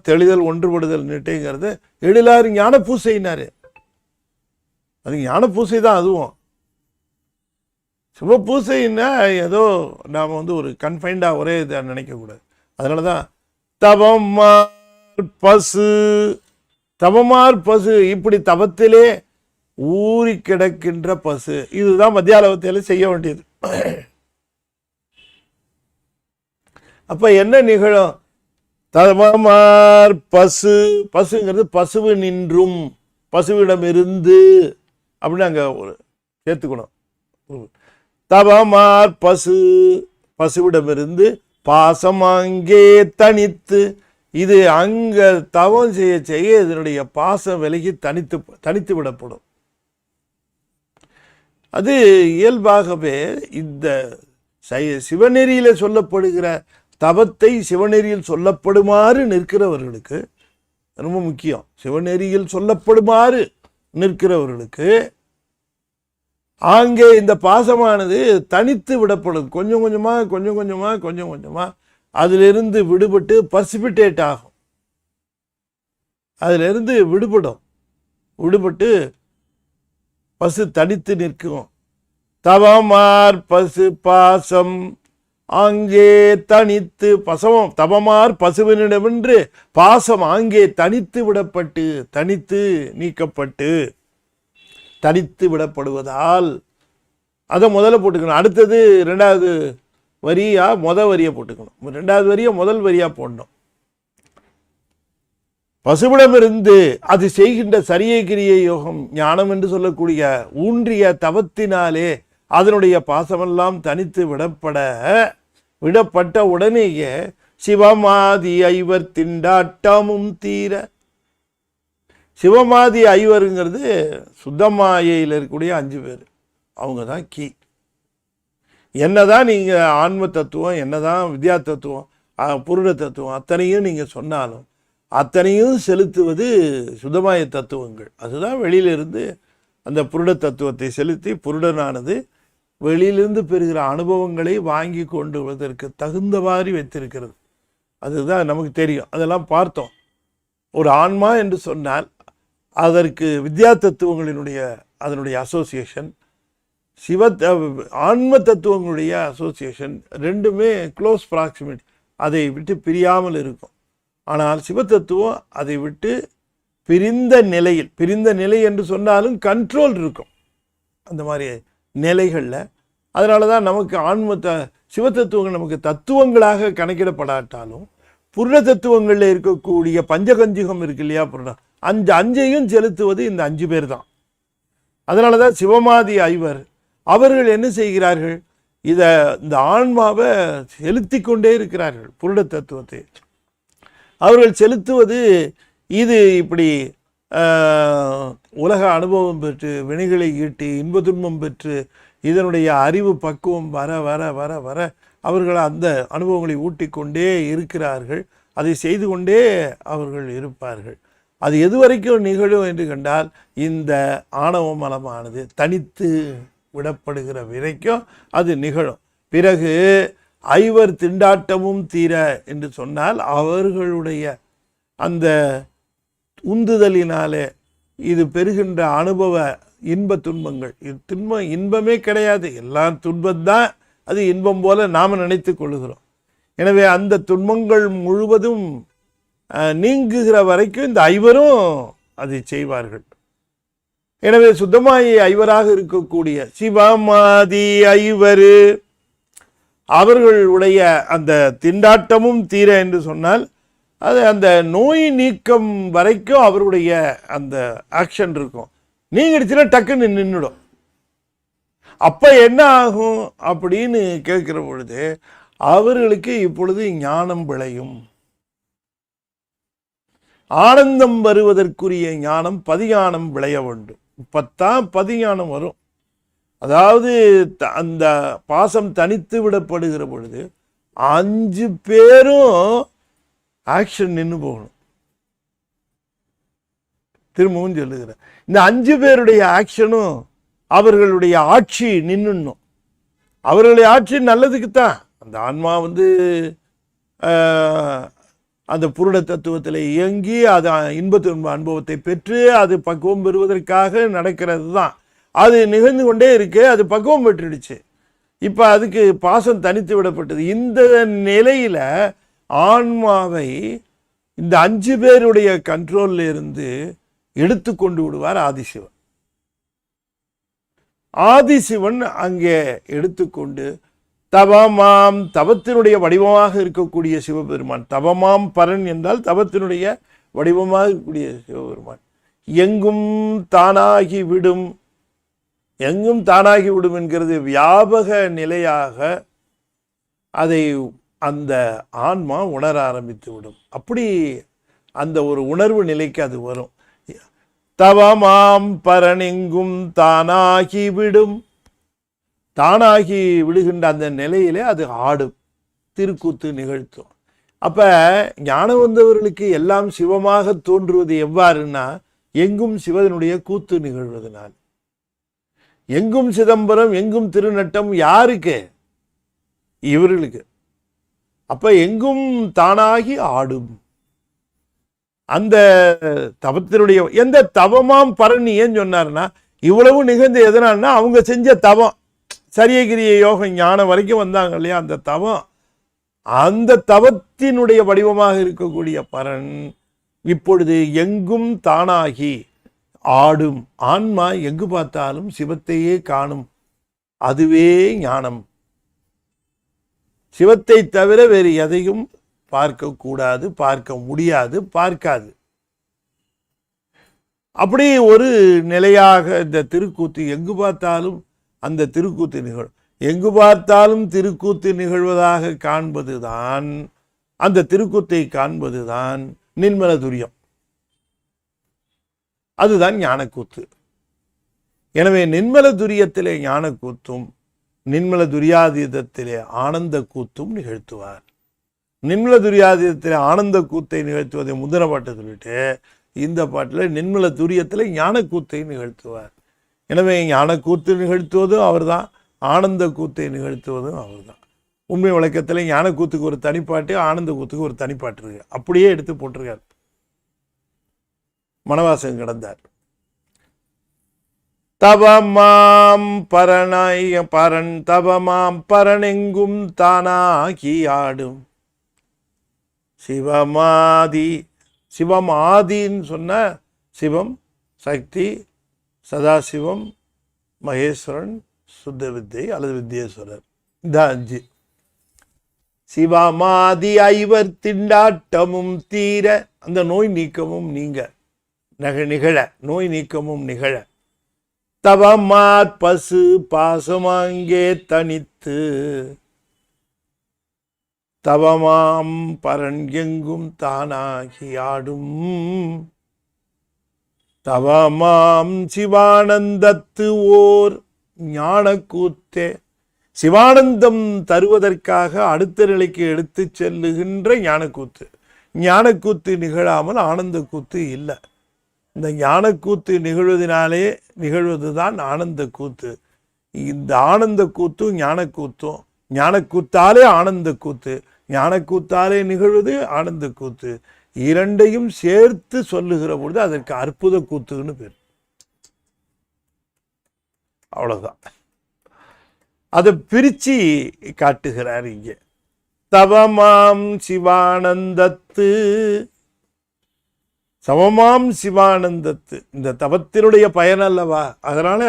தெளிதல் ஒன்றுபடுதல் நிட்டைங்கிறது எழிலார் ஞான பூசைனாரு. அது ஞான பூசை தான். அதுவும் சிவபூசைன்னா ஏதோ நாம் வந்து ஒரு கன்ஃபைண்டாக ஒரே இதை நினைக்கக்கூடாது. அதனால தான் தவமார் பசு, தவமார் பசு, இப்படி தவத்திலே ஊறி கிடக்கின்ற பசு, இதுதான் மத்தியாலவத்தையில் செய்ய வேண்டியது. அப்ப என்ன நிகழும்? தவமார் பசு, பசுங்கிறது பசுவு நின்றும், பசுவிடம் இருந்து அப்படின்னு அங்க சேர்த்துக்கணும். தவமார் பசு, பசுவிடமிருந்து பாசம் அங்கே தனித்து, இது அங்க தவம் செய்ய செய்ய இதனுடைய பாசம் விலகி தனித்து விடப்படும். அது இயல்பாகவே இந்த சிவநெறியில சொல்லப்படுகிற தவத்தை சிவநெறியில் சொல்லப்படுமாறு நிற்கிறவர்களுக்கு ரொம்ப முக்கியம். சிவநெறியில் சொல்லப்படுமாறு நிற்கிறவர்களுக்கு அங்கே இந்த பாசமானது தனித்து விடப்படும். கொஞ்சம் கொஞ்சமா அதிலிருந்து விடுபட்டு பர்சிபிடேட் ஆகும். அதிலிருந்து விடுபட்டு பசு தனித்து நிற்கும். தவமார் பசு பாசம் அங்கே தனித்து, பசவம் தவமார் பசுவினிடமென்று பாசம் அங்கே தனித்து விடப்பட்டு, தனித்து நீக்கப்பட்டு, தனித்து விடப்படுவதால், அதை முதல்ல போட்டுக்கணும். அடுத்தது ரெண்டாவது வரியா வரியை போட்டுக்கணும். ரெண்டாவது வரியை முதல் வரியா போடணும். பசுவிடமிருந்து அது செய்கின்ற சரியை கிரியை யோகம் ஞானம் என்று சொல்லக்கூடிய ஊன்றிய தவத்தினாலே அதனுடைய பாசமெல்லாம் தனித்து விடப்பட்ட உடனேயே சிவமாதி ஐவர் திண்டாட்டமும் தீர. சிவமாதி ஐவருங்கிறது சுத்தமாயையில் இருக்கக்கூடிய 5 பேர். அவங்க தான் கீ. என்னதான் நீங்கள் ஆன்ம தத்துவம், என்னதான் வித்யா தத்துவம், புருட தத்துவம் அத்தனையும் நீங்கள் சொன்னாலும் அத்தனையும் செலுத்துவது சுத்தமாய தத்துவங்கள். அதுதான் வெளியிலிருந்து அந்த புருட தத்துவத்தை செலுத்தி புருடனானது வெளியிலிருந்து பெறுகிற அனுபவங்களை வாங்கி கொண்டு வருவதற்கு தகுந்தவாறு வைத்திருக்கிறது. அதுதான் நமக்கு தெரியும், அதெல்லாம் பார்த்தோம். ஒரு ஆன்மா என்று சொன்னால் அதற்கு வித்யா தத்துவங்களினுடைய அதனுடைய அசோசியேஷன், ஆன்ம தத்துவங்களுடைய அசோசியேஷன் ரெண்டுமே க்ளோஸ் ப்ராக்சிமிட்டி, அதை விட்டு பிரியாமல் இருக்கும். ஆனால் சிவத்தத்துவம் அதை விட்டு பிரிந்த நிலை என்று சொன்னாலும் கண்ட்ரோல் இருக்கும் அந்த மாதிரி நிலைகளில். அதனால தான் நமக்கு சிவத்தத்துவங்கள் நமக்கு தத்துவங்களாக கணக்கிடப்படாட்டாலும் புருட தத்துவங்களில் இருக்கக்கூடிய பஞ்சகஞ்சுகம் இருக்கு இல்லையா, புருடம், அஞ்சையும் செலுத்துவது இந்த 5 பேர் தான். அதனால தான் சிவமாதி ஐவர் அவர்கள் என்ன செய்கிறார்கள்? இந்த ஆன்மாவை செலுத்தி கொண்டே இருக்கிறார்கள். புருட தத்துவத்தை அவர்கள் செலுத்துவது இது இப்படி உலக அனுபவம் பெற்று வினைகளை ஈட்டி இன்ப துன்பம் பெற்று இதனுடைய அறிவு பக்குவம் வர வர வர வர அவர்கள் அந்த அனுபவங்களை ஊட்டிக்கொண்டே இருக்கிறார்கள். அதை செய்து கொண்டே அவர்கள் இருப்பார்கள். அது எதுவரைக்கும் நிகழும் என்று கண்டால் இந்த ஆணவ மலமானது தனித்து விடப்படுகிற வரைக்கும் அது நிகழும். பிறகு ஐவர் திண்டாட்டமும் தீர என்று சொன்னால் அவர்களுடைய அந்த உந்துதலினாலே இது பெறுகின்ற அனுபவ இன்ப துன்பங்கள், இன்பமே கிடையாது, எல்லாம் துன்பம்தான். அது இன்பம் போல நாம் நினைத்து கொள்ளுகிறோம். எனவே அந்த துன்பங்கள் முழுவதும் நீங்குகிற வரைக்கும் இந்த ஐவரும் அதை செய்வார்கள். எனவே சுத்தமாய ஐவராக இருக்கக்கூடிய சிவமாதி ஐவர் அவர்களுடைய அந்த திண்டாட்டமும் தீர என்று சொன்னால் அது அந்த நோய் நீக்கம் வரைக்கும் அவருடைய அந்த ஆக்ஷன் இருக்கும். நீங்கிடுச்சுன்னா டக்குன்னு நின்றுடும். அப்போ என்ன ஆகும் அப்படின்னு கேட்கிற பொழுது அவர்களுக்கு இப்பொழுது ஞானம் விளையும். ஆனந்தம் வருவதற்குரிய ஞானம் பதிஞானம் விளைய வேண்டும். இப்பத்தான் பதிஞானம் வரும். அதாவது அந்த பாசம் தனித்து விடப்படுகிற பொழுது 5 பேரும் ஆக்ஷன் நின்று போகணும். திரும்பவும் சொல்லுகிறேன், இந்த 5 பேருடைய ஆக்ஷனும் அவர்களுடைய ஆட்சி நின்னுணும். அவர்களுடைய ஆட்சி நல்லதுக்குத்தான். அந்த ஆன்மா அந்த புருட தத்துவத்தில் இயங்கி அது இன்ப துன்ப அனுபவத்தை பெற்று அது பக்குவம் பெறுவதற்காக நடக்கிறது தான். அது நிகழ்ந்து கொண்டே இருக்கு. அது பக்குவம் பெற்றுடுச்சு. இப்ப அதுக்கு பாசம் தனித்து விடப்பட்டது. இந்த நிலையில ஆன்மாவை இந்த 5 பேருடைய கண்ட்ரோல்ல இருந்து எடுத்து கொண்டு விடுவார் ஆதிசிவன். ஆதிசிவன் அங்கே எடுத்துக்கொண்டு தவமாம், தவத்தினுடைய வடிவமாக இருக்கக்கூடிய சிவபெருமான், தவமாம் பரன் என்றால் தவத்தினுடைய வடிவமாக இருக்கக்கூடிய சிவபெருமான், எங்கும் தானாகி விடும். எங்கும் தானாகி விடும் என்கிறது வியாபக நிலையாக அதை அந்த ஆன்மா உணர ஆரம்பித்து விடும். அப்படி அந்த ஒரு உணர்வு நிலைக்கு அது வரும். தவமாம் பரனெங்கும் தானாகி விடும். தானாகி விடுகின்ற அந்த நிலையிலே அது ஆடும், திருக்கூத்து நிகழ்த்தும். அப்ப ஞானம் வந்தவர்களுக்கு எல்லாம் சிவமாக தோன்றுவது எவ்வாறுன்னா, எங்கும் சிவனுடைய கூத்து நிகழ்வதனால். எங்கும் சிதம்பரம், எங்கும் திருநட்டம் யாருக்கு? இவர்களுக்கு. அப்ப எங்கும் தானாகி ஆடும். அந்த தவத்தினுடைய எந்த தவமாம் பரணி ஏன் சொன்னார்னா, இவ்வளவு நிகழ்ந்து எதனால்னா அவங்க செஞ்ச தவம், சரியகிரிய யோகம் ஞானம் வரைக்கும் வந்தாங்க இல்லையா, அந்த தவம், அந்த தவத்தினுடைய வடிவமாக இருக்கக்கூடிய பரன் இப்பொழுது எங்கும் தானாகி ஆடும். ஆன்மா எங்கு பார்த்தாலும் சிவத்தையே காணும். அதுவே ஞானம். சிவத்தை தவிர வேறு எதையும் பார்க்க கூடாது, பார்க்க முடியாது, பார்க்காது. அப்படி ஒரு நிலையாக இந்த திருக்கூத்து எங்கு பார்த்தாலும் அந்த திருக்கூத்து நிகழும். எங்கு பார்த்தாலும் திருக்கூத்து நிகழ்வதாக காண்பதுதான், அந்த திருக்கூத்தை காண்பதுதான் நின்மல துரியம். அதுதான் ஞானக்கூத்து. எனவே நின்மல துரியத்திலே ஞானக்கூத்தும் நின்மல துரியாதீதத்திலே ஆனந்த கூத்தும் நிகழ்த்துவார். நின்மல துரியாதீதத்திலே ஆனந்த கூத்தை நிகழ்த்துவதை முந்தின பாட்டை சொல்லிட்டு இந்த பாட்டில் நின்மல துரியத்தில் ஞானக்கூத்தை நிகழ்த்துவார். எனவே ஞானக்கூத்து நிகழ்த்துவதும் அவர் தான், ஆனந்த கூத்தை நிகழ்த்துவதும் அவர் தான். உண்மை விளக்கத்தில் ஞானக்கூத்துக்கு ஒரு தனிப்பாட்டு, ஆனந்த கூத்துக்கு ஒரு தனிப்பாட்டு இருக்கு. அப்படியே எடுத்து போட்டிருக்கார். மணவாசகம் கிடந்தார். தவமாம் பரனாய பரன் தவமாம் பரனெங்கும் தானாகி ஆடும். சிவமாதி, சிவமாதின்னு சொன்ன சிவம், சக்தி, சதாசிவம், மகேஸ்வரன், சுத்த வித்தை அல்லது வித்யேஸ்வரர், இந்த 5. சிவமாதி ஐவர் திண்டாட்டமும் தீர, அந்த நோய் நீக்கமும் நீங்க நிகழ, நோய் நீக்கமும் நிகழ. தவமாத் பசு பாசமாங்கே தனித்து தவமாம் பரன் எங்கும் தானாகி ஆடும். தவமாம் சிவானந்தத்து ஓர் ஞானக்கூத்தே, சிவானந்தம் தருவதற்காக அடுத்த நிலைக்கு எடுத்து செல்லுகின்ற ஞானக்கூத்து. ஞானக்கூத்து நிகழாமல் ஆனந்த கூத்து இல்லை. இந்த ஞானக்கூத்து நிகழ்வதனாலே நிகழ்வதுதான் ஆனந்த கூத்து. இந்த ஆனந்த கூத்தும் ஞானக்கூத்தும், ஞானக்கூத்தாலே ஆனந்த கூத்து, ஞானக்கூத்தாலே நிகழ்வது ஆனந்த கூத்து, இரண்டையும் சேர்த்து சொல்லுகிற பொழுது அதற்கு அற்புத கூத்துன்னு பேர். அவ்வளவுதான். அதை பிரிச்சு காட்டுகிறார் இங்கே. தவமாம் சிவானந்தத்து, சமமாம் சிவானந்தத்து, இந்த தவத்தினுடைய பயன் அல்லவா. அதனால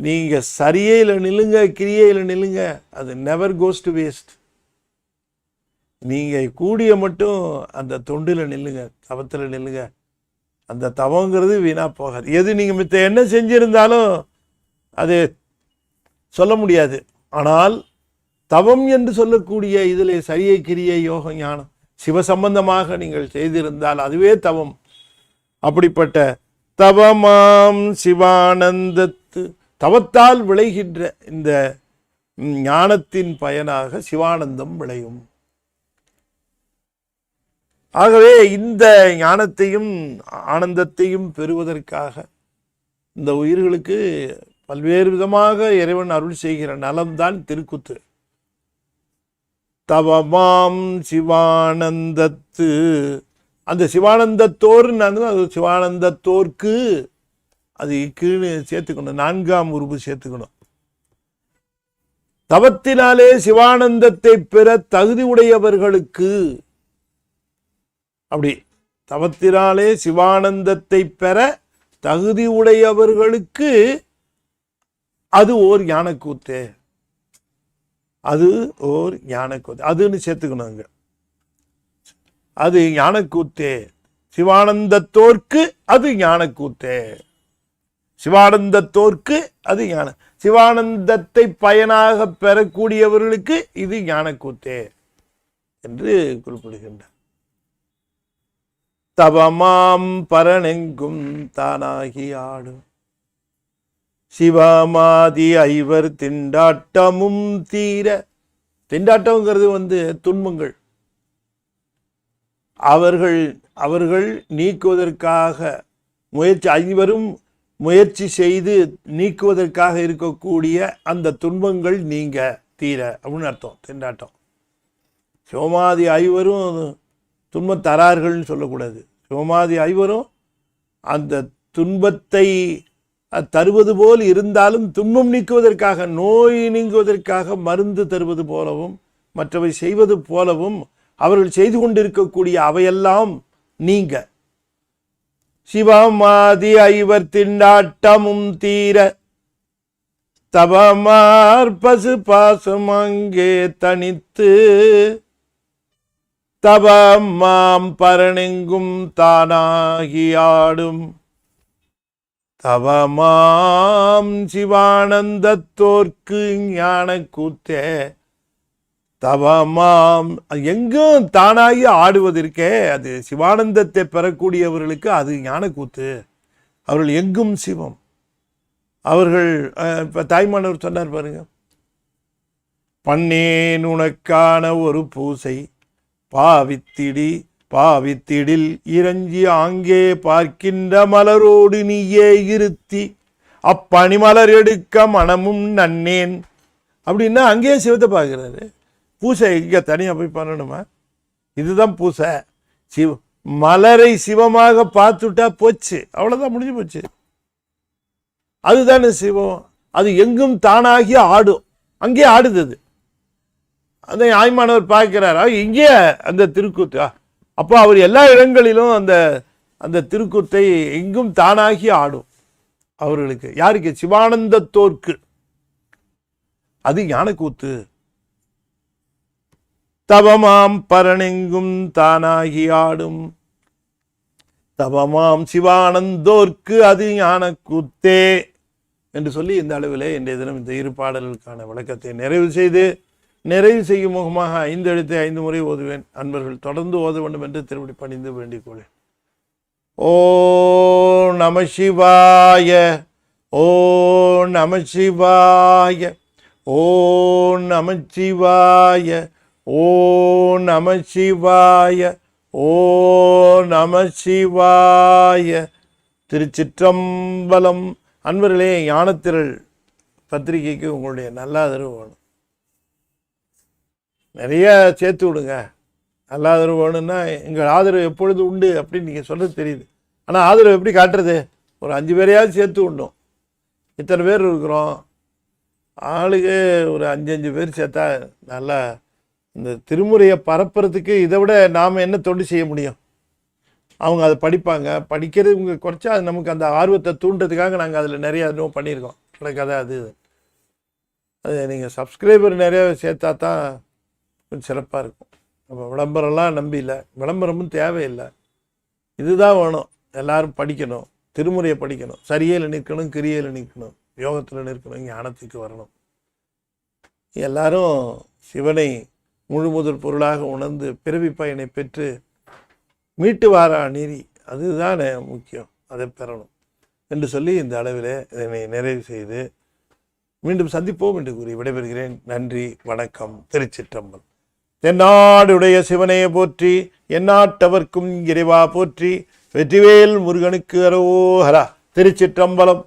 நீங்க சரியையில் நில்லுங்க, கிரியையில் நில்லுங்க, அது நெவர் கோஸ் டு வேஸ்ட். நீங்க கூடிய மட்டும் அந்த தொண்டில் நில்லுங்க, தவத்தில் நில்லுங்க. அந்த தவங்கிறது வீணா போகாது. எது நீங்க மித்த என்ன செஞ்சிருந்தாலும் அது சொல்ல முடியாது. ஆனால் தவம் என்று சொல்லக்கூடிய இதில் சரியை கிரியை யோக ஞானம் சிவசம்பந்தமாக நீங்கள் செய்திருந்தால் அதுவே தவம். அப்படிப்பட்ட தவமாம் சிவானந்தத்து, தவத்தால் விளைகின்ற இந்த ஞானத்தின் பயனாக சிவானந்தம் விளையும். ஆகவே இந்த ஞானத்தையும் ஆனந்தத்தையும் பெறுவதற்காக இந்த உயிர்களுக்கு பல்வேறு விதமாக இறைவன் அருள் செய்கிற நலம்தான் திருக்கூத்து. தவமாம் சிவானந்தத்து, அந்த சிவானந்தத்தோர் அது சிவானந்தத்தோர்க்கு, அது கீழே சேர்த்துக்கணும், 4ஆம் உருவு சேர்த்துக்கணும். தவத்தினாலே சிவானந்தத்தை பெற தகுதி உடையவர்களுக்கு, அப்படி தவத்தினாலே சிவானந்தத்தை பெற தகுதி உடையவர்களுக்கு அது ஓர் ஞானக்கூத்தே, அது ஓர் ஞானக்கூத்து, அதுன்னு சேர்த்துக்கணுங்க. அது ஞானக்கூத்தே, சிவானந்தத்தோர்க்கு அது ஞானக்கூத்தே, சிவானந்தத்தோர்க்கு அது சிவானந்தத்தை பயனாக பெறக்கூடியவர்களுக்கு இது ஞானக்கூத்தே என்று குறிப்பிடுகின்றார். தவமாம் பரனெங்கும் தானாகி ஆடும் சிவமாதி ஐவர் திண்டாட்டமும் தீர. திண்டாட்டம்ங்கிறது துன்பங்கள் அவர்கள் நீக்குவதற்காக ஐவரும் முயற்சி செய்து நீக்குவதற்காக இருக்கக்கூடிய அந்த துன்பங்கள் நீங்க தீர அப்படின்னு அர்த்தம். திண்டாட்டம். சிவமாதி ஐவரும் துன்பம் தரார்கள்னு சொல்லக்கூடாது. சிவமாதி ஐவரும் அந்த துன்பத்தை தருவது போல் இருந்தாலும் துன்பம் நீக்குவதற்காக, நோய் நீங்குவதற்காக மருந்து தருவது போலவும் மற்றவை செய்வது போலவும் அவர்கள் செய்து கொண்டிருக்கக்கூடிய அவையெல்லாம் நீங்க. சிவமாதி ஐவர் திண்டாட்டமும் தீர தவமார் பசு பாசம் அங்கே தனித்து தவமாம் பரனெங்கும் தானாகி ஆடும் தவமாம் சிவானந்தத்தோர்க்கு ஞானக்கூத்தே. தவமாம் எங்கும் தானாகி ஆடுவதற்கே அது சிவானந்தத்தை பெறக்கூடியவர்களுக்கு அது ஞானக்கூத்து. அவர்கள் எங்கும் சிவம். அவர்கள் இப்போ தாய்மானவர் சொன்னார் பாருங்க, பண்ணேன் உனக்கான ஒரு பூசை பாவித்திடில் இறஞ்சி ஆங்கே பார்க்கின்ற மலரோடு நீயே இருத்தி அப்பணி மலர் எடுக்க மனமும் நன்னேன் அப்படின்னா அங்கேயே சிவத்தை பார்க்குறாரு. பூசை இங்கே தனியாக போய் பண்ணணுமா? இதுதான் பூசை. மலரை சிவமாக பார்த்துட்டா போச்சு, அவ்வளோதான், முடிஞ்சு போச்சு. அதுதானே சிவம். அது எங்கும் தானாகி ஆடும். அங்கேயே ஆடுது. அது அதை ஆய்மானவர் பார்க்கிறாரா இங்கே அந்த திருக்கூத்து. அப்போ அவர் எல்லா இடங்களிலும் அந்த திருக்கூத்தை எங்கும் தானாகி ஆடும் அவர்களுக்கு. யாருக்கு? சிவானந்தத்தோர்க்கு அது ஞானக்கூத்து. தவமாம் பரனெங்கும் தானாகி ஆடும் தவமாம் சிவானந்தோர்க்கு அது ஞானக்கூத்தே என்று சொல்லி இந்த அளவிலே இன்றைய தினம் இந்த இரு பாடல்களுக்கான விளக்கத்தை நிறைவு செய்யும் முகமாக 5 எழுத்தை 5 முறை ஓதுவேன். அன்பர்கள் தொடர்ந்து ஓத வேண்டும் என்று திருப்படி பணிந்து வேண்டிக் கொள்வேன். ஓ நம சிவாய, ஓ நம சிவாய, ஓ நம சிவாய, ஓ நம சிவாய, ஓ நம சிவாய. திருச்சிற்றம்பலம். அன்பர்களே, ஞானத்திரள் பத்திரிகைக்கு உங்களுடைய நல்ல ஆதரவு வேணும். நிறைய சேர்த்து விடுங்க. நல்ல ஆதரவு வேணும்னா எங்கள் ஆதரவு எப்பொழுது உண்டு அப்படின்னு நீங்கள் சொல்கிறது தெரியுது. ஆனால் ஆதரவு எப்படி காட்டுறது? ஒரு 5 பேரையாவது சேர்த்து விடணும். இத்தனை பேர் இருக்கிறோம், ஆளுக்கு ஒரு 5 பேர் சேர்த்தா நல்லா இந்த திருமுறையை பரப்புறதுக்கு இதை விட நாம் என்ன தொண்டு செய்ய முடியும்? அவங்க அதை படிப்பாங்க. படிக்கிறது இவங்க குறைச்சா அது நமக்கு அந்த ஆர்வத்தை தூண்டுறதுக்காக நாங்கள் அதில் நிறையா இன்னும் பண்ணியிருக்கோம். கதை அது நீங்கள் சப்ஸ்கிரைபர் நிறையா சேர்த்தா தான் கொஞ்சம் சிறப்பாக இருக்கும். நம்ம விளம்பரம்லாம் நம்பியில்லை, விளம்பரமும் தேவையில்லை. இதுதான் வேணும். எல்லாரும் படிக்கணும், திருமுறையை படிக்கணும், சரியில் நிற்கணும், கிரியையில் நிற்கணும், யோகத்தில் நிற்கணும், ஞானத்துக்கு வரணும். எல்லாரும் சிவனை முழு முதல் பொருளாக உணர்ந்து பிறவி பயனை பெற்று மீட்டு வாரா நீதி, அதுதான் முக்கியம். அதை பெறணும் என்று சொல்லி இந்த அளவில் இதனை நிறைவு செய்து மீண்டும் சந்திப்போம் என்று கூறி விடைபெறுகிறேன். நன்றி, வணக்கம். திருச்சிற்றம்பலம். தென்னாடுடைய சிவனையை போற்றி, எந்நாட்டவர்க்கும் இறைவா போற்றி. வெற்றிவேல் முருகனுக்கு அரோகரா. திருச்சிற்றம்பலம்.